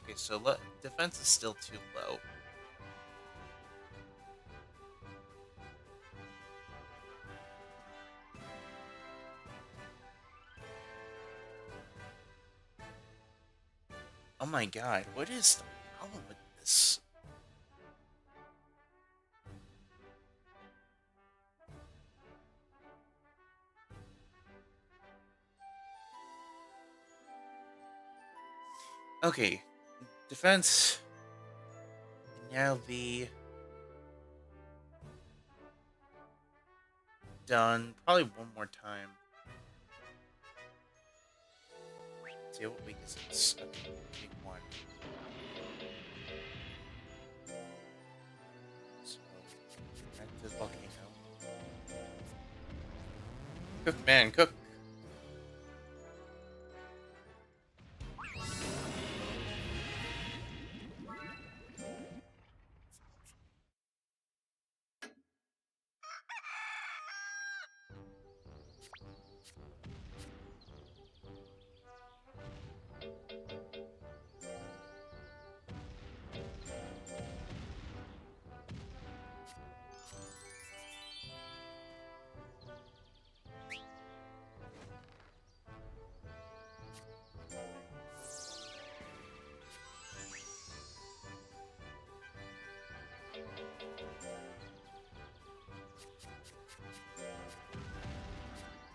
Speaker 1: Okay, so defense is still too low. Oh my god, what is the problem with this? Okay, defense can now be done probably one more time. See what weaknesses. Okay, pick one. So, back to the volcano. Cook, man, cook!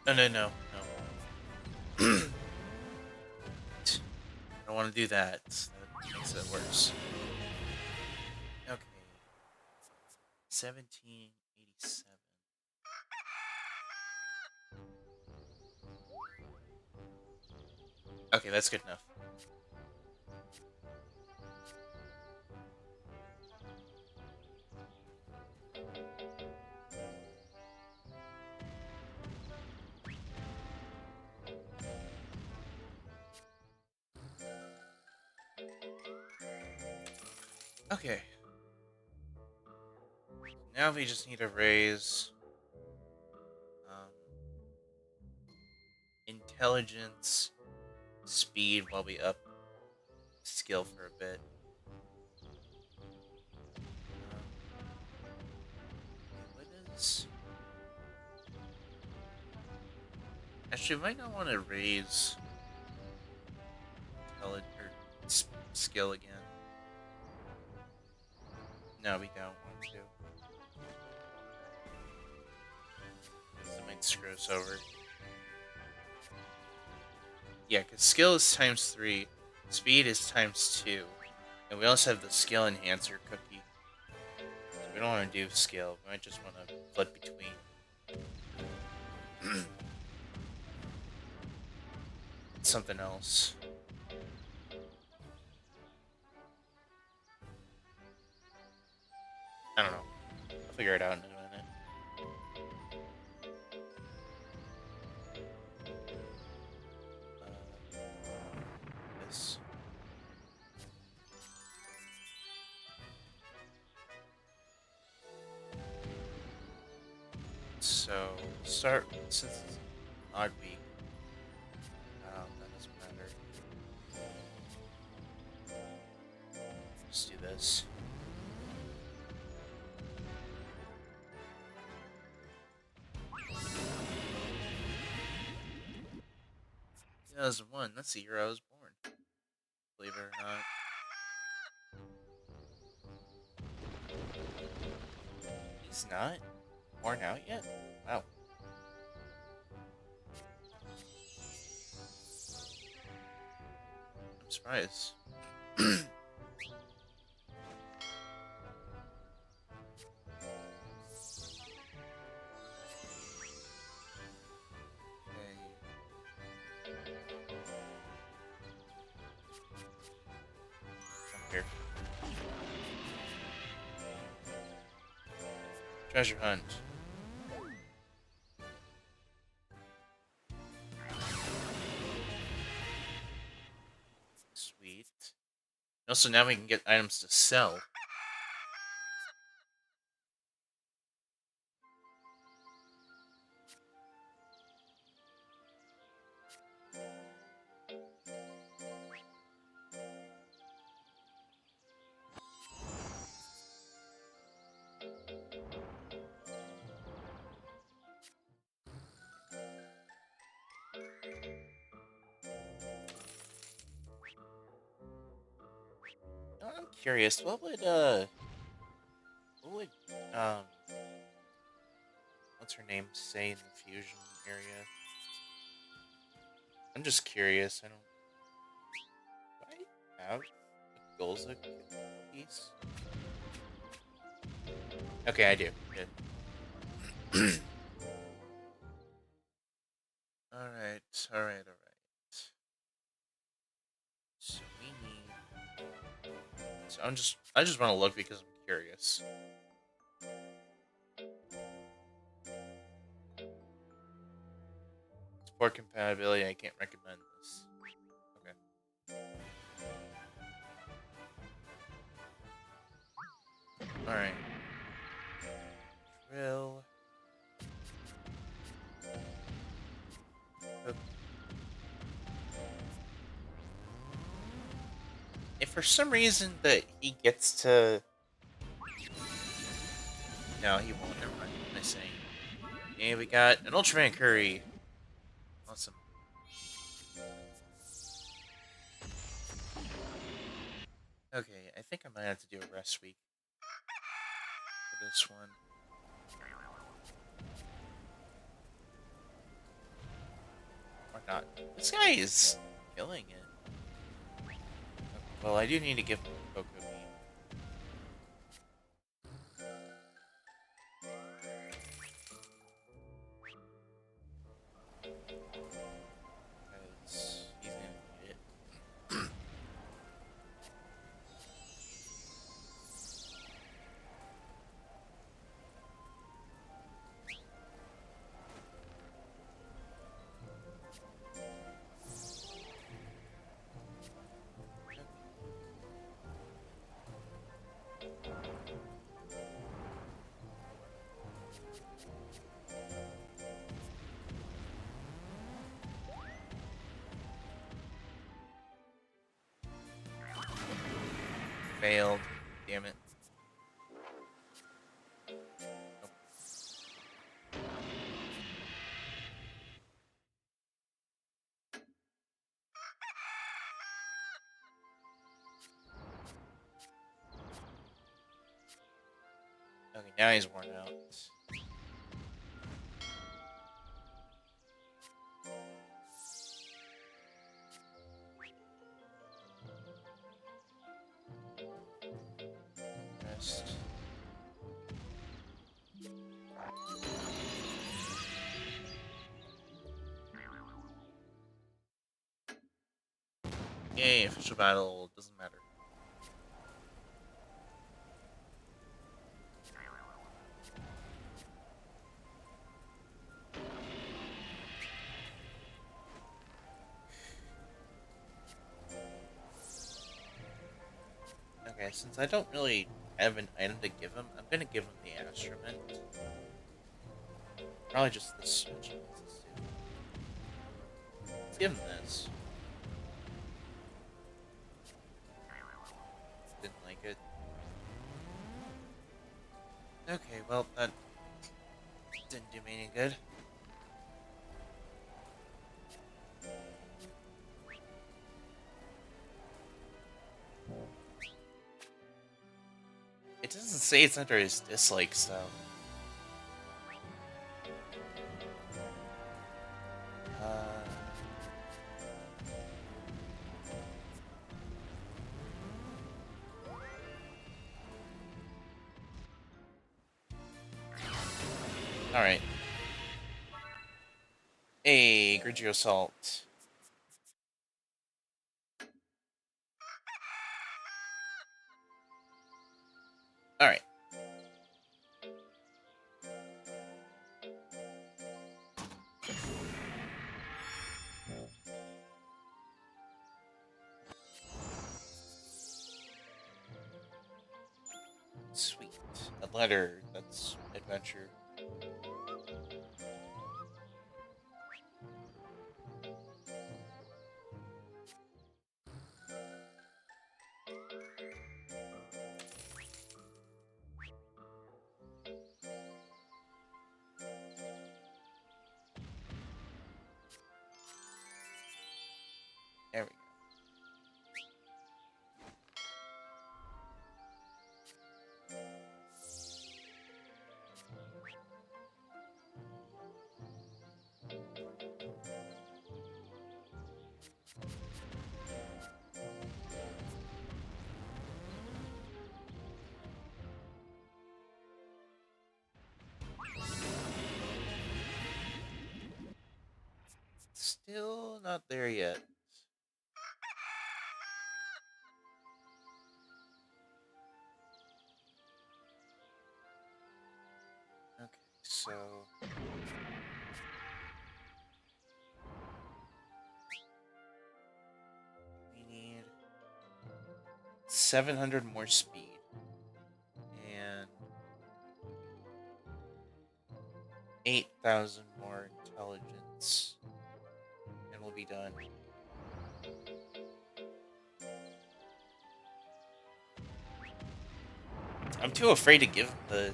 Speaker 1: No, no, no, no. I don't want to do that. That makes it worse. Okay. 1787. Okay, that's good enough. Okay. Now we just need to raise um, intelligence, speed while we up skill for a bit. What is? Actually, we might not want to raise intelligence or skill again. No, we don't want to. That might screw us over. Yeah, because skill is ×3, speed is ×2, and we also have the skill enhancer cookie. So we don't want to do skill. We might just want to flip between. Something else. I don't know. I'll figure it out in a minute. This. So, start since it's odd week. That doesn't matter. Just do this. 2001. That's the year I was born. Believe it or not. He's not worn out yet? Wow. I'm surprised. Come here. Treasure hunt. Sweet. Also, now we can get items to sell. I'm curious, what would, um, what's her name say in the fusion area? I'm just curious. Do I have a Golza piece? Okay, I do. Good. Alright, alright, alright. So we need... So I just want to look because I'm curious. Support compatibility, I can't recommend this. Okay. Alright. Drill. Okay. If for some reason that he gets to... No, he won't. Never mind. What am I saying? And we got an Ultraman Curry. Awesome. Okay, I think I might have to do a rest week for this one. Or not. This guy is killing it. Okay, well, I do need to give him a Cocoa Bean. Because he's gonna need it. Failed. Damn it. Nope. Okay, now he's worn out. Rest. Yay, official battle. Doesn't matter. Okay, since I don't really have an item to give him, I'm gonna give him the instrument. Probably just the switch. Let's give him this. Didn't like it. Okay, well, that didn't do me any good. It doesn't say it's under his dislikes, though. Alright. Hey, Grigio Salt. Alright. Sweet. A letter. That's adventure. There we go. not there yet. Okay, so we need 700 more speed and 8,000 more intelligence, and we'll be done. I'm too afraid to give him the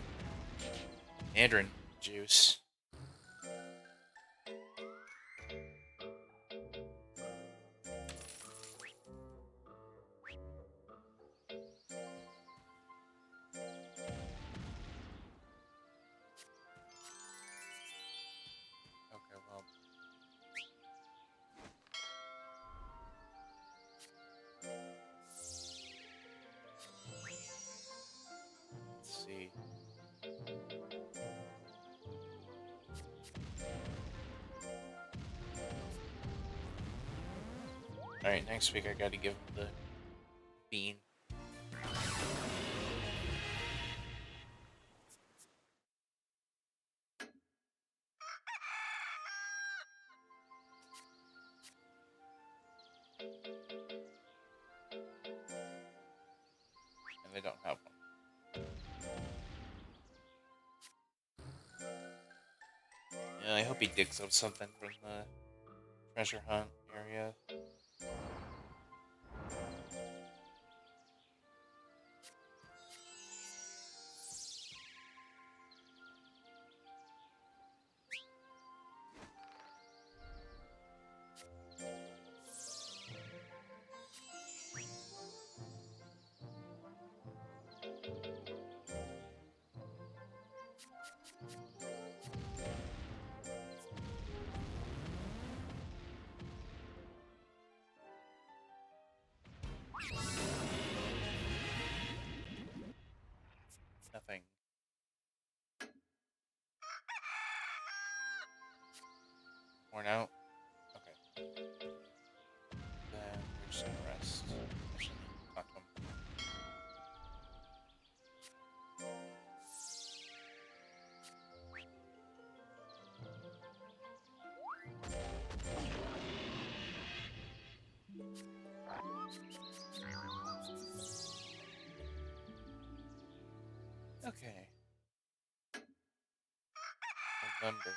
Speaker 1: mandarin juice. Okay, well. Let's see. Alright, next week I gotta give him the bean. And I don't have one. Yeah, I hope he digs up something from the treasure hunt area. Nothing. Worn out? Okay. Then we're just gonna rest. Actually, talk to him. Okay. November.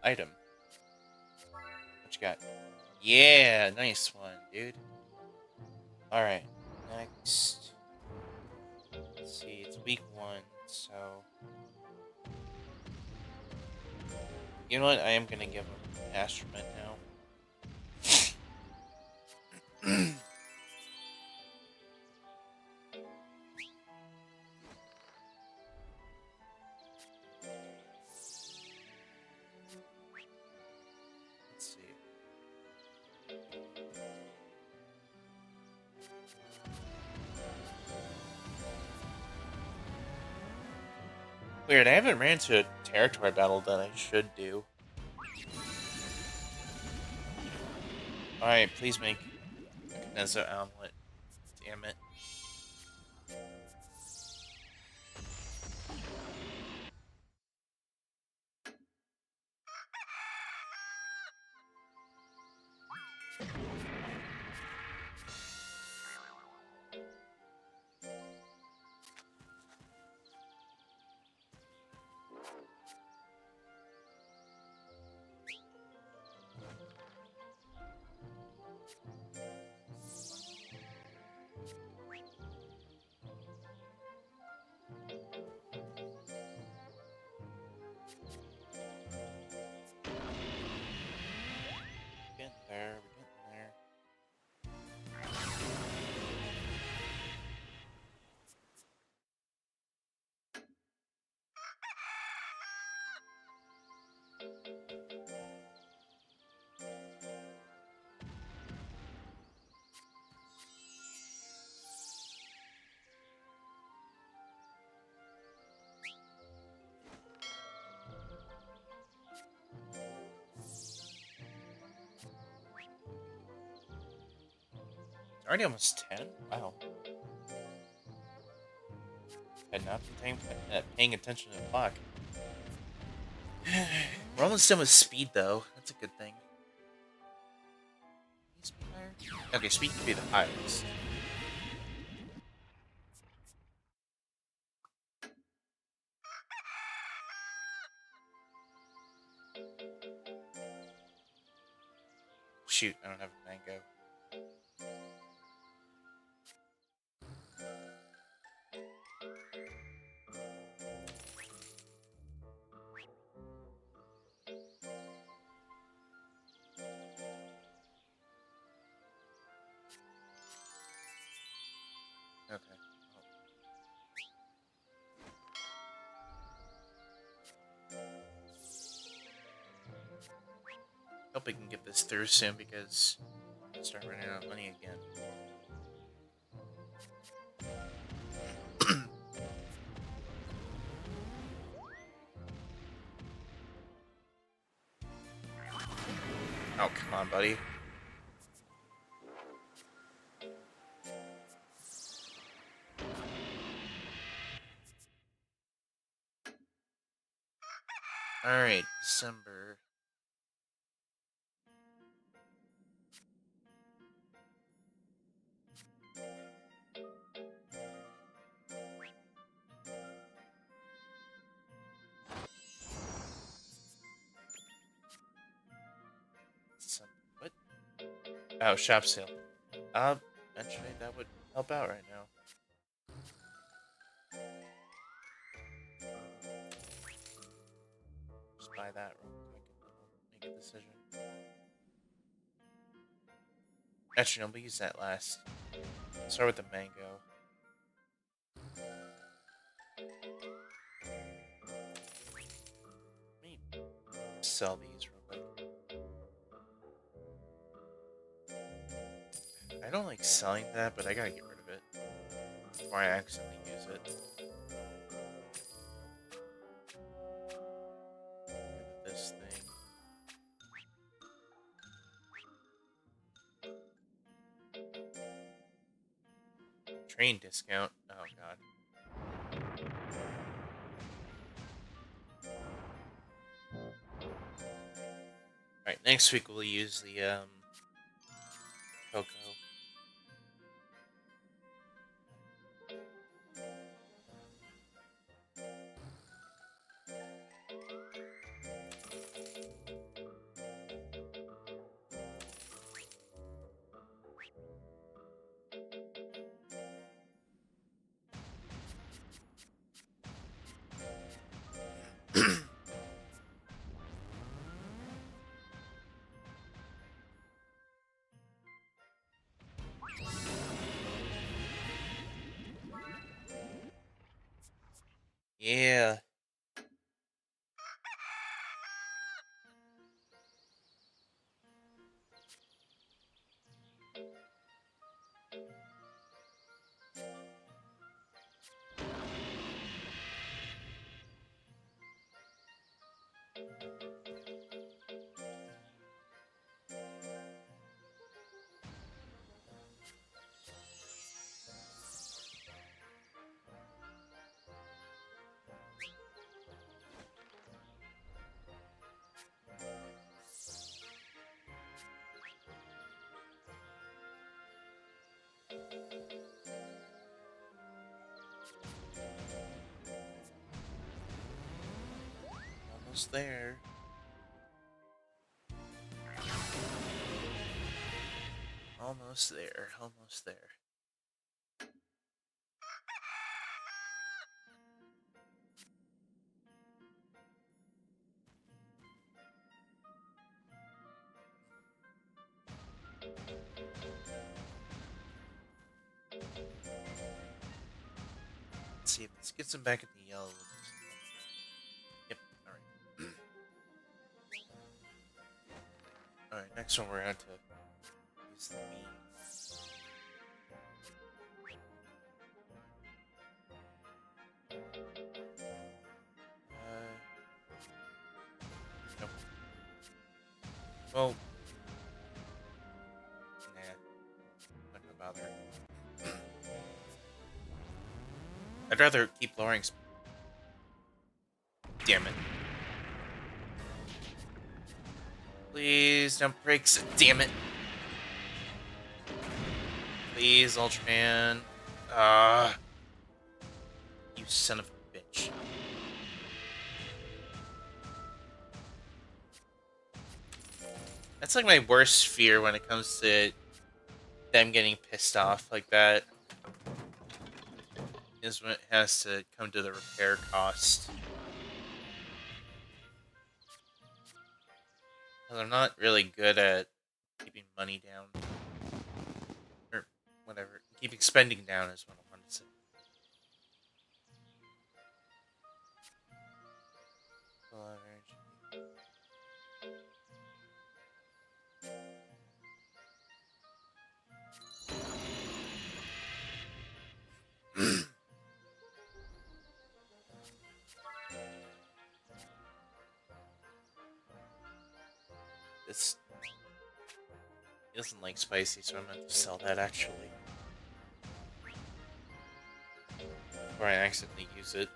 Speaker 1: Item. What you got? Yeah, nice one, dude. Alright, next. Let's see, it's week 1, so. You know what? I am gonna give him Astromint now. Let's see. Weird, I haven't ran to a territory battle that I should do. Alright, please make a Knezo omelet. Damn it. Already almost 10? Wow. Had not been paying attention to the clock. We're almost done with speed, though. That's a good thing. Speed higher? Okay, speed can be the highest. Shoot, I don't have a mango. Okay. Hope we can get this through soon because I'll start running out of money again. Oh, come on, buddy. Alright, December. What? Oh, shop sale. Actually, that would help out right now. Just buy that real quick and then I'll make a decision. Actually, no, we'll use that last. Start with the mango. Let me sell these real quick. I don't like selling that, but I gotta get rid of it before I accidentally use it. Get rid of this thing. Train discount. Oh god. Alright, next week we'll use the cocoa. Yeah. Almost there. Almost there. Almost there. Let's see. Let's get some back at the yellow. Yep. Alright. Alright, next one we're going to use the meat. Nope. Well, nah. Not gonna bother. rather keep lowering speed. Damn it. Please don't break. Damn it. Please, Ultraman. You son of a bitch. That's like my worst fear when it comes to them getting pissed off like that. Is when it has to come to the repair cost. Because I'm not really good at keeping money down. Or whatever. Keeping spending down is what I wanted to say. This he doesn't like spicy, so I'm gonna have to sell that actually. Before I accidentally use it.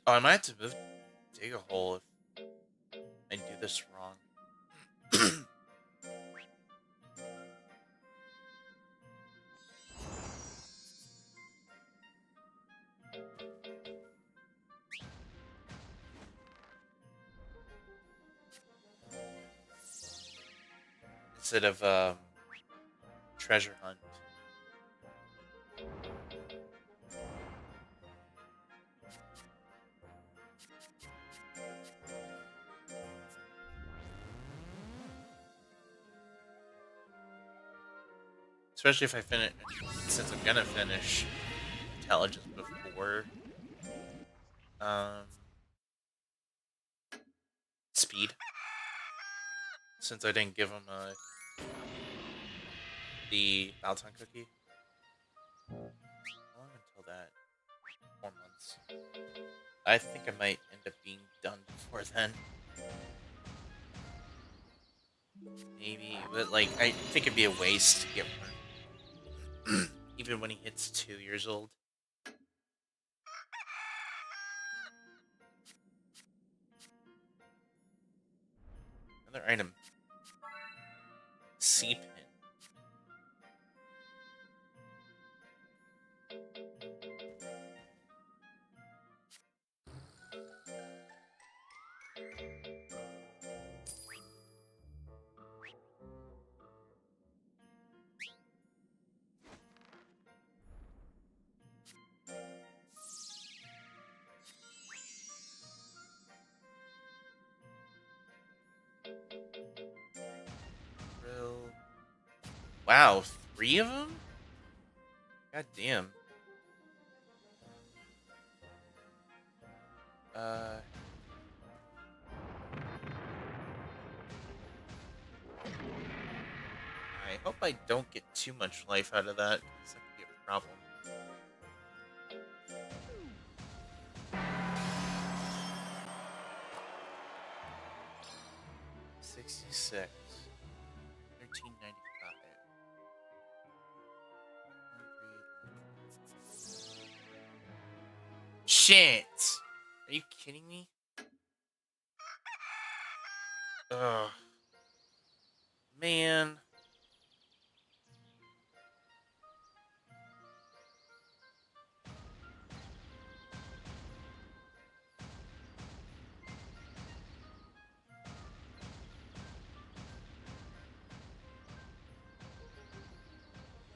Speaker 1: Oh, I might have to dig a hole if I do this wrong. Instead of treasure hunt. Especially if I finish, since I'm gonna finish intelligence before speed. Since I didn't give him the Balton cookie. How long until that? 4 months. I think I might end up being done before then. Maybe, but like, I think it'd be a waste to get one. Even when he hits 2 years old. Another item. C pin. Wow, 3 of them? God damn. I hope I don't get too much life out of that, because that could be a problem. $66. $13.95. Shit! Are you kidding me? Ugh. Man.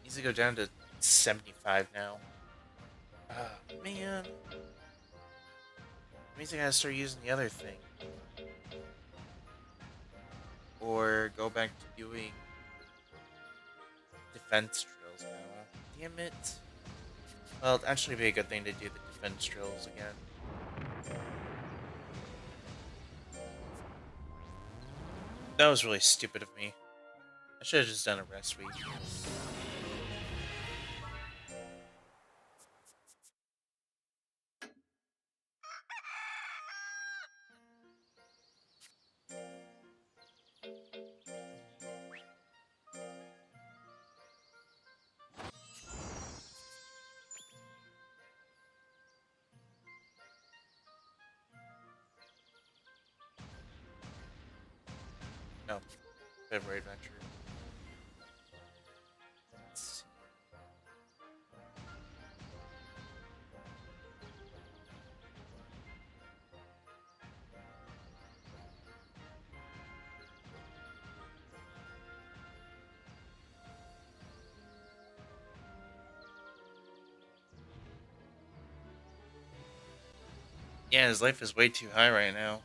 Speaker 1: Needs to go down to 75 now. Man. Means I gotta start using the other thing. or go back to doing defense drills now. Damn it. Well, it'd actually be a good thing to do the defense drills again. That was really stupid of me. I should have just done a rest week. No, February Adventure. Let's see. Yeah, his life is way too high right now.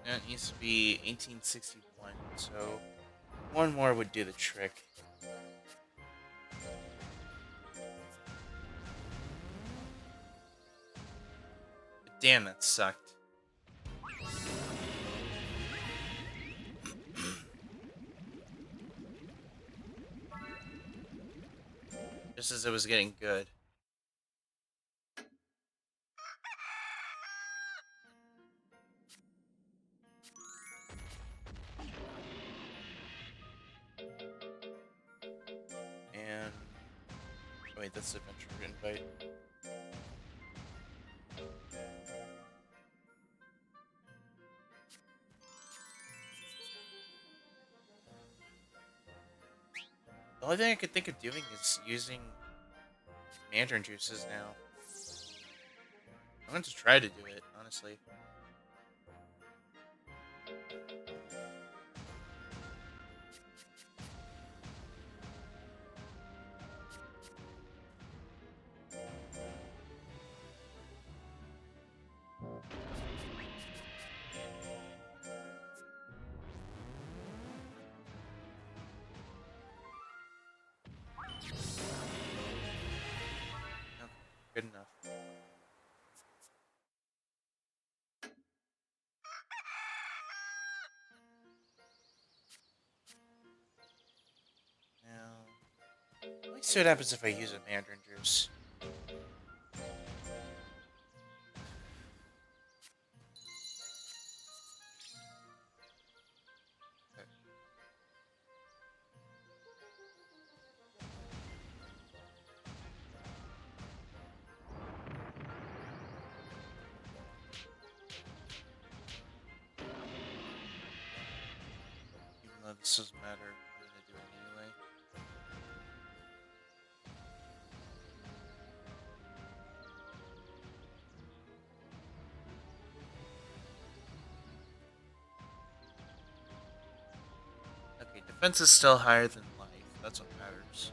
Speaker 1: And it needs to be 1861, so one more would do the trick. But damn, that sucked. Just as it was getting good. And wait, that's adventure invite. The only thing I could think of doing is using mandarin juices now. I'm going to try to do it, honestly. Okay, good enough. Now, let me see what happens if I use a mandarin juice. Okay. Even though this doesn't matter, I'm going to do it anyway. Okay, defense is still higher than life. That's what matters.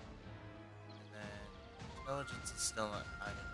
Speaker 1: And then intelligence is still not high enough.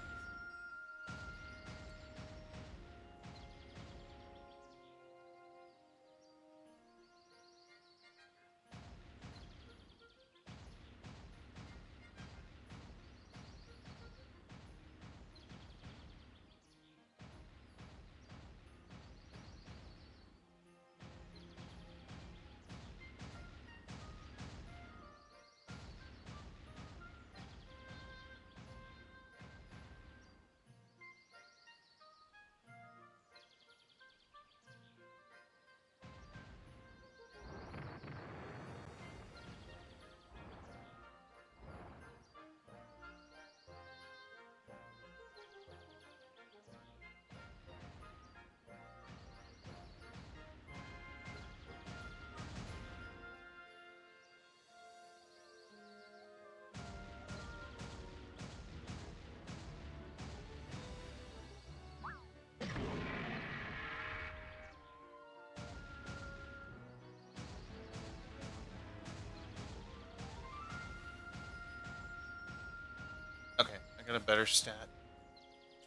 Speaker 1: I got a better stat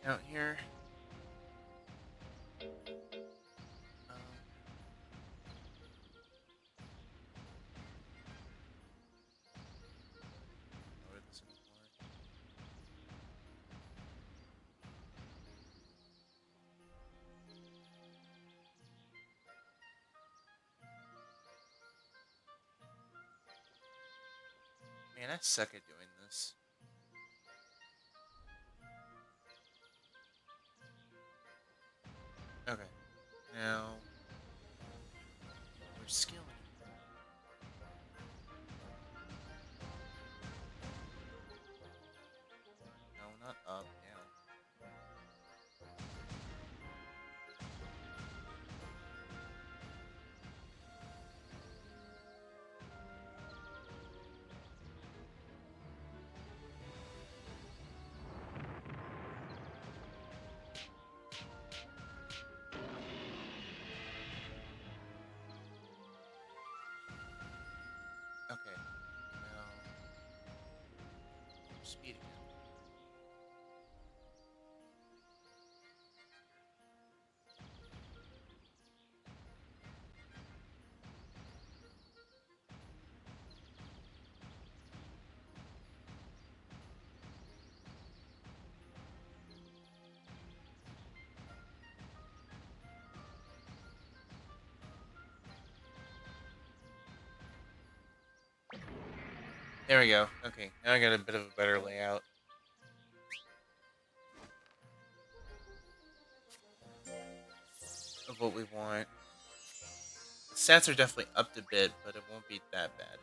Speaker 1: count here. Where this anymore? Man, I suck at doing this. Okay. Now we're skilling. No, not up, down. Okay. Now speed again. There we go. Okay, now I got a bit of a better layout. Of what we want. The stats are definitely upped a bit, but it won't be that bad.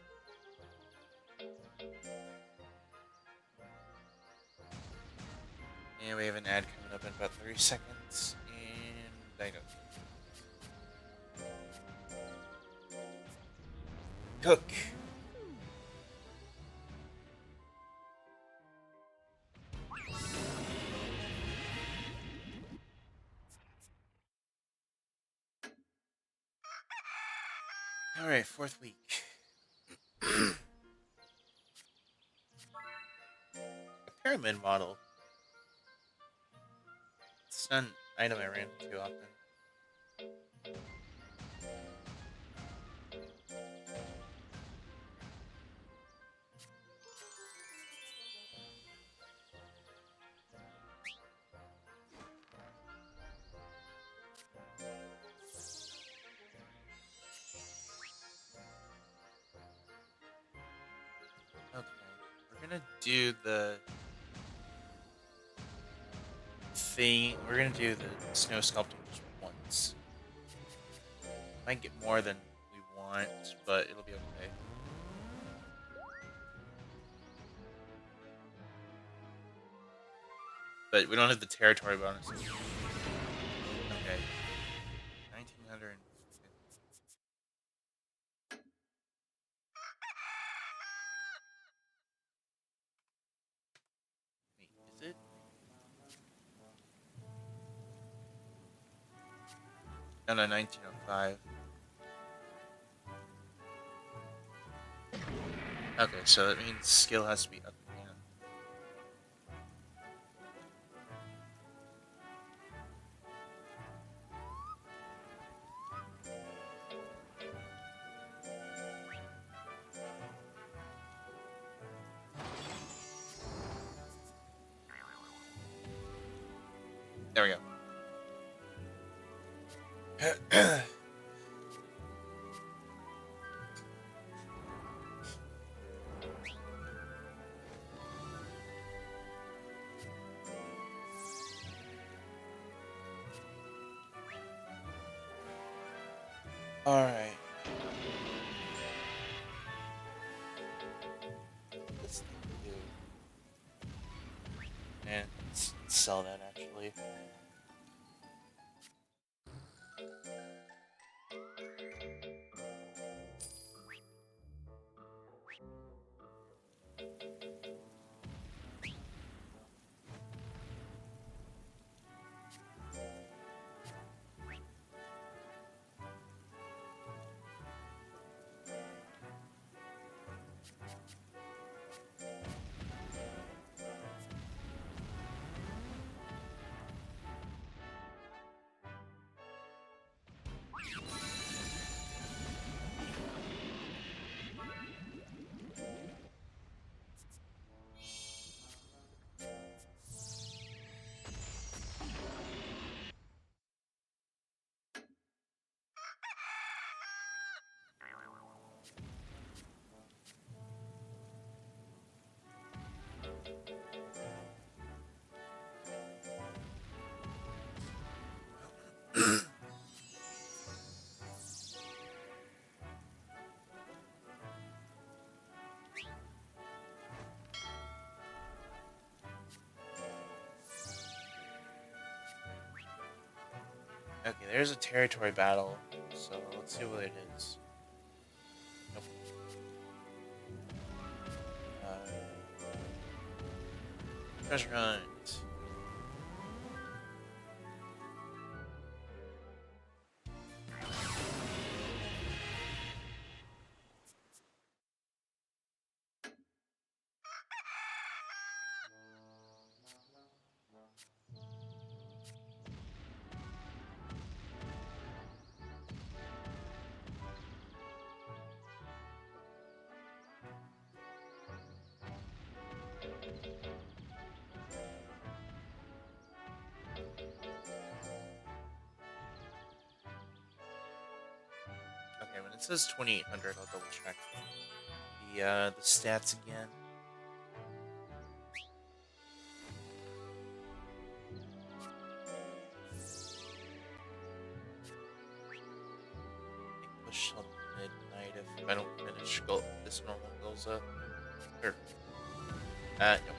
Speaker 1: And we have an ad coming up in about 30 seconds. And I don't. Cook. Alright, fourth week. A pyramid model. It's not an item I ran into often. Okay, we're gonna do the thing. We're gonna do the snow sculpting just once. Might get more than we want, but it'll be okay. But we don't have the territory bonus. Okay. 1950. Wait, is it? No, no, 1905. Okay, so that means skill has to be up again. There we go. Alright. This thing to do. And let's sell that actually. Okay, there's a territory battle, so let's see what it is. Nope. Treasure hunt. Okay, when it says 2800, I'll double check the stats again. Push till midnight if I don't finish this normal Gilza. Or, no.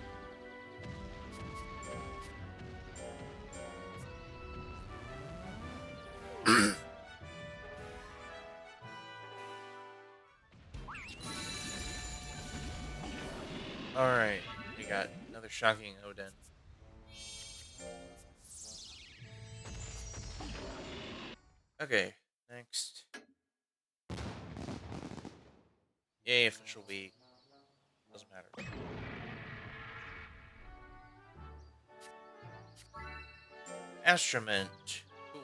Speaker 1: Alright, we got another shocking Odin. Okay, next. Yay, official week. Doesn't matter. Astrament. Cool.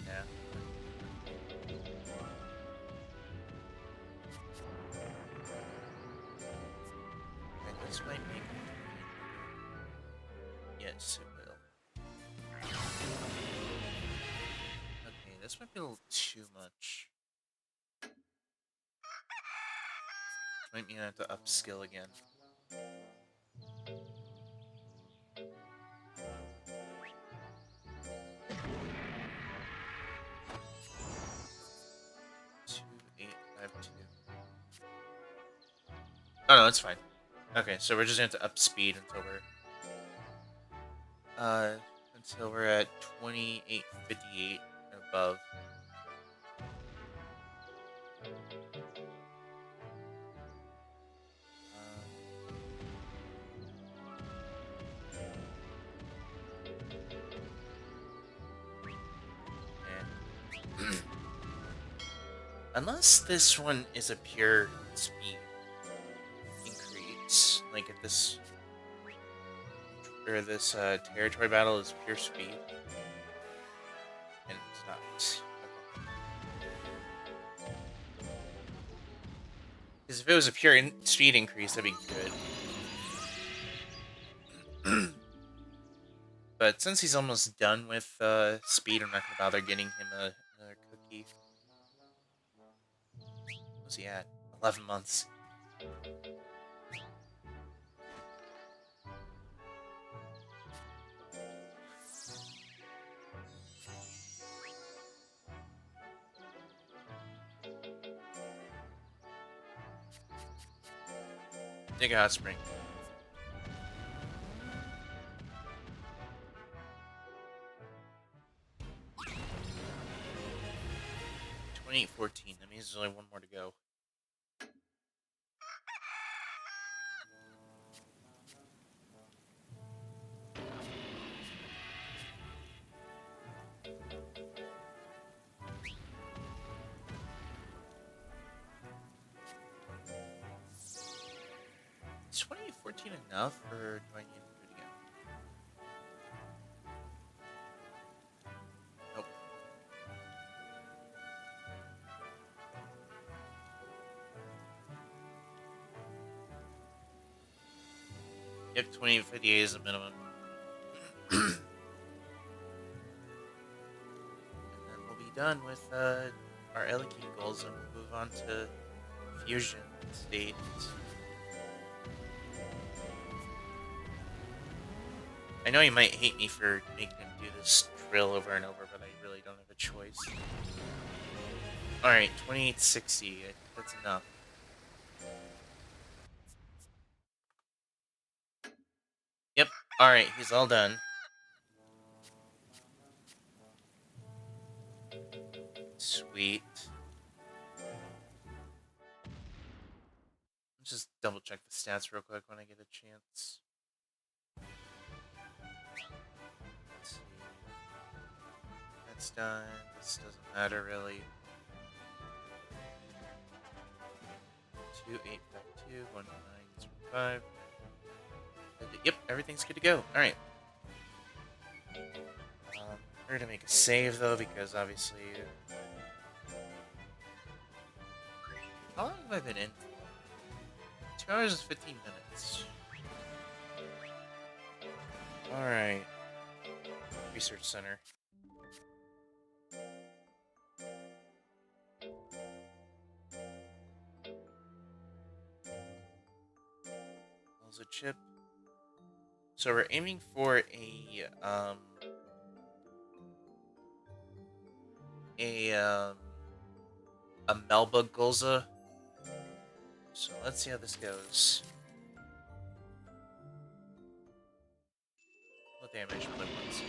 Speaker 1: Yeah. Okay, this might make it. Yes, it will. Okay, this might be a little too much. Might mean I have to upskill again. Two, 8, 5, 2. Oh no, that's fine. Okay, so we're just gonna have to up speed until we're at 2858 and above. And unless this one is a pure speed increase, like if this territory battle is pure speed, and it's not. Because if it was a pure speed increase, that'd be good. But since he's almost done with speed, I'm not gonna bother getting him another cookie. What's he at? 11 months. Dig a hot spring. 2814. That means there's only one more to go. Is 2814 enough, or do I need to do it again? Nope. Yep, 2858 is the minimum. And then we'll be done with our Elekey goals and we'll move on to fusion state. I know he might hate me for making him do this drill over and over, but I really don't have a choice. Alright, 2860. I think that's enough. Yep. Alright, he's all done. Sweet. Let's just double check the stats real quick when I get a chance. Let's see. That's done. This doesn't matter really. 2852 1905. Yep, everything's good to go. Alright. We're gonna make a save though, because obviously. How long have I been in for? 2 hours and 15 minutes. Alright. Research Center. There's a chip. So we're aiming for a Melba Gulza. So let's see how this goes. What damage play once.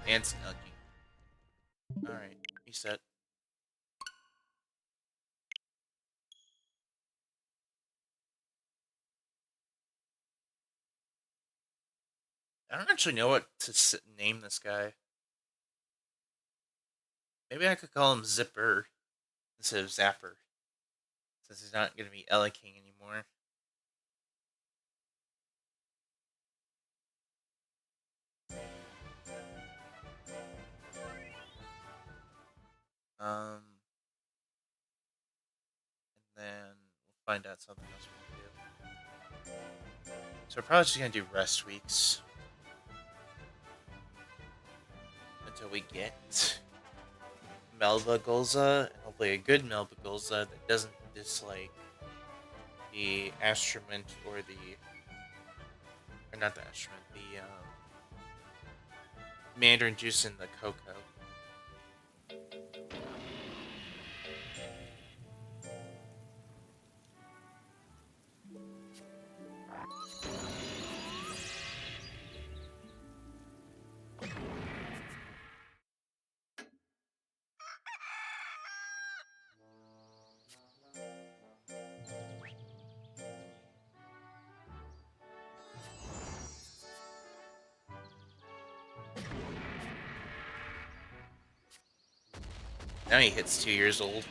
Speaker 1: And Snuggy. Alright, reset. I don't actually know what to name this guy. Maybe I could call him Zipper instead of Zapper, since he's not going to be Ella King anymore. And then we'll find out something else we can do. So we're probably just going to do rest weeks until we get Melba Gulza, and hopefully a good Melba Gulza that doesn't dislike the Astrament or not the Astrament, the Mandarin Juice and the Cocoa. Now he hits 2 years old.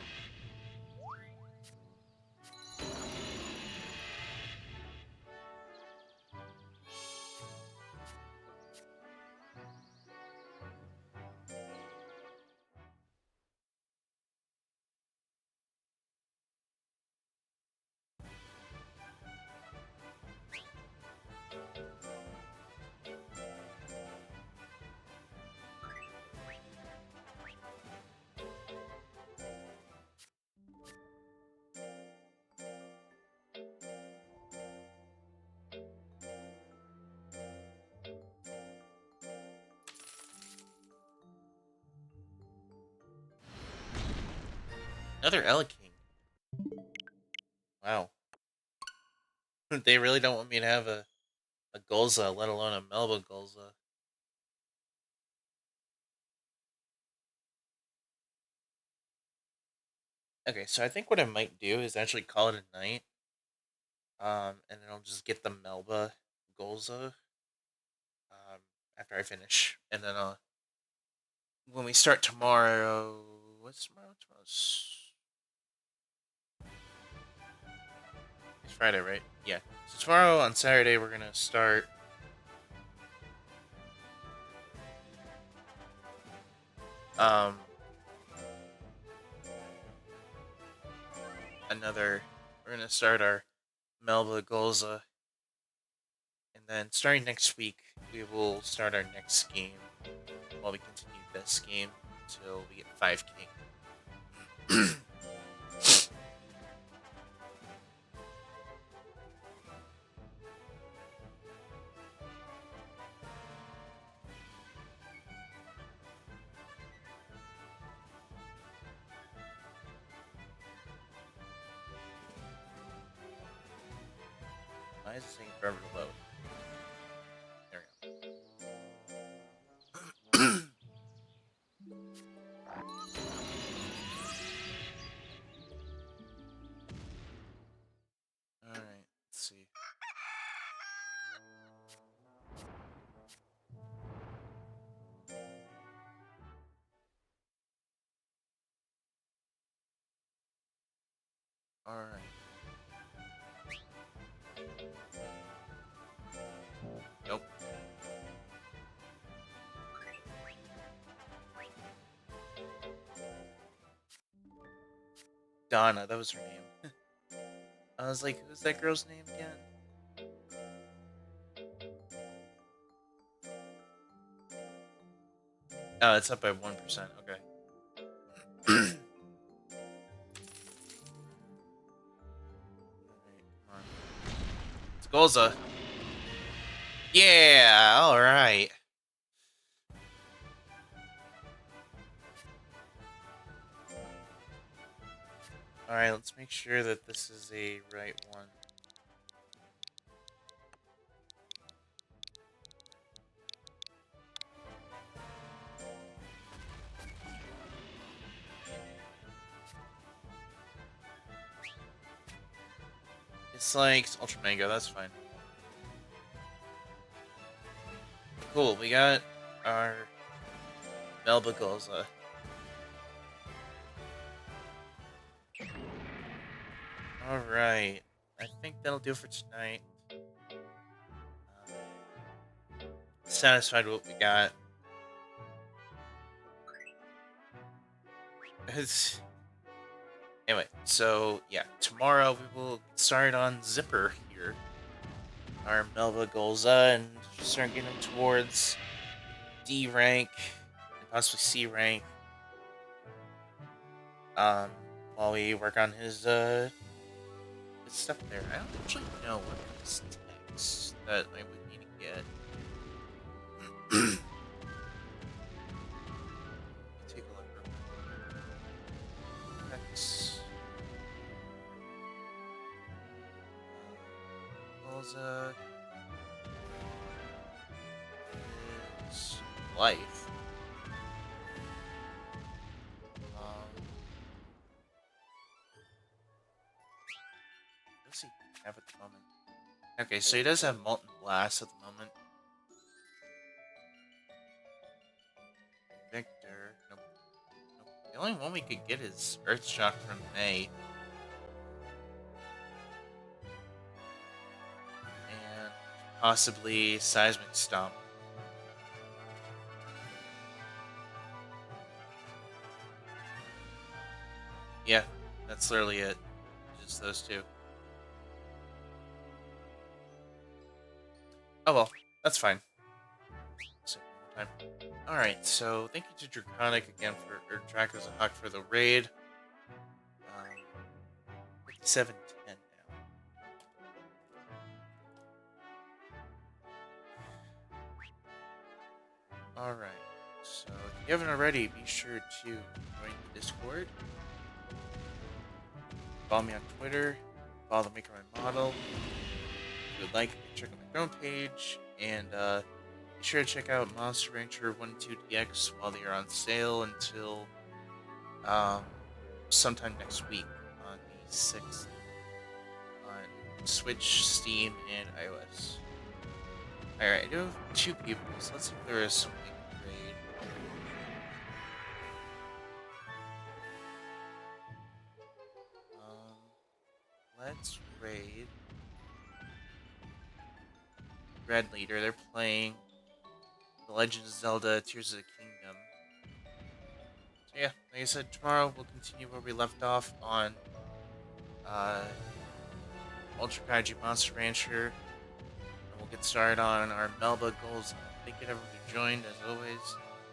Speaker 1: Another Ella King. Wow. They really don't want me to have a Gulza, let alone a Melba Gulza. Okay, so I think what I might do is actually call it a night. And then I'll just get the Melba Gulza after I finish. And then when we start tomorrow, what's tomorrow? It's Friday, right? Yeah. So tomorrow on Saturday we're gonna start um we're gonna start our Melba Gulza, And then starting next week, we will start our next game while we continue this game until we get 5 king. Why is it taking forever to load? There we go. Alright, let's see. Alright. Nope. Donna, that was her name. I was like, who's that girl's name again? Oh, it's up by 1%. Okay. Alright, come on. It's Golza. Yeah, alright. Alright, let's make sure that this is a right one. It's like Ultra Mango, that's fine. Cool, we got our Melba Golza. Alright, I think that'll do for tonight. Satisfied with what we got. Anyway, so yeah, tomorrow we will start on Zipper here. Our Melba Golza and start getting him towards D rank and possibly C rank. While we work on his stuff there. I don't actually know what his text that I would need to get. Take a look real quick. Text. Golza is life. What does he have at the moment? Okay, so he does have Molten Blast at the moment. Victor. Nope. Nope. The only one we could get is Earthshock from May. And possibly Seismic Stomp. Yeah, that's literally it. Just those two. Oh well, that's fine. Save more time. Alright, so thank you to Draconic again for, or Draco's a Hawk for the raid. 5710 now. Alright, so if you haven't already, be sure to join the Discord. Follow me on Twitter. Follow the Maker My Model. If you would like, check out my own page. And be sure to check out Monster Rancher 1 and 2 DX while they are on sale until sometime next week on the 6th on Switch, Steam, and iOS. Alright, I do have 2 people, so let's see if there is something to raid. Let's raid Red Leader. They're playing The Legend of Zelda Tears of the Kingdom. So yeah, like I said, tomorrow we'll continue where we left off on Ultra Kaiju Monster Rancher. And we'll get started on our Melba goals. Thank you everyone who joined, as always.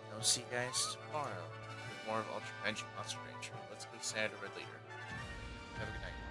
Speaker 1: And I'll see you guys tomorrow with more of Ultra Kaiju Monster Rancher. Let's go stand over later. Have a good night.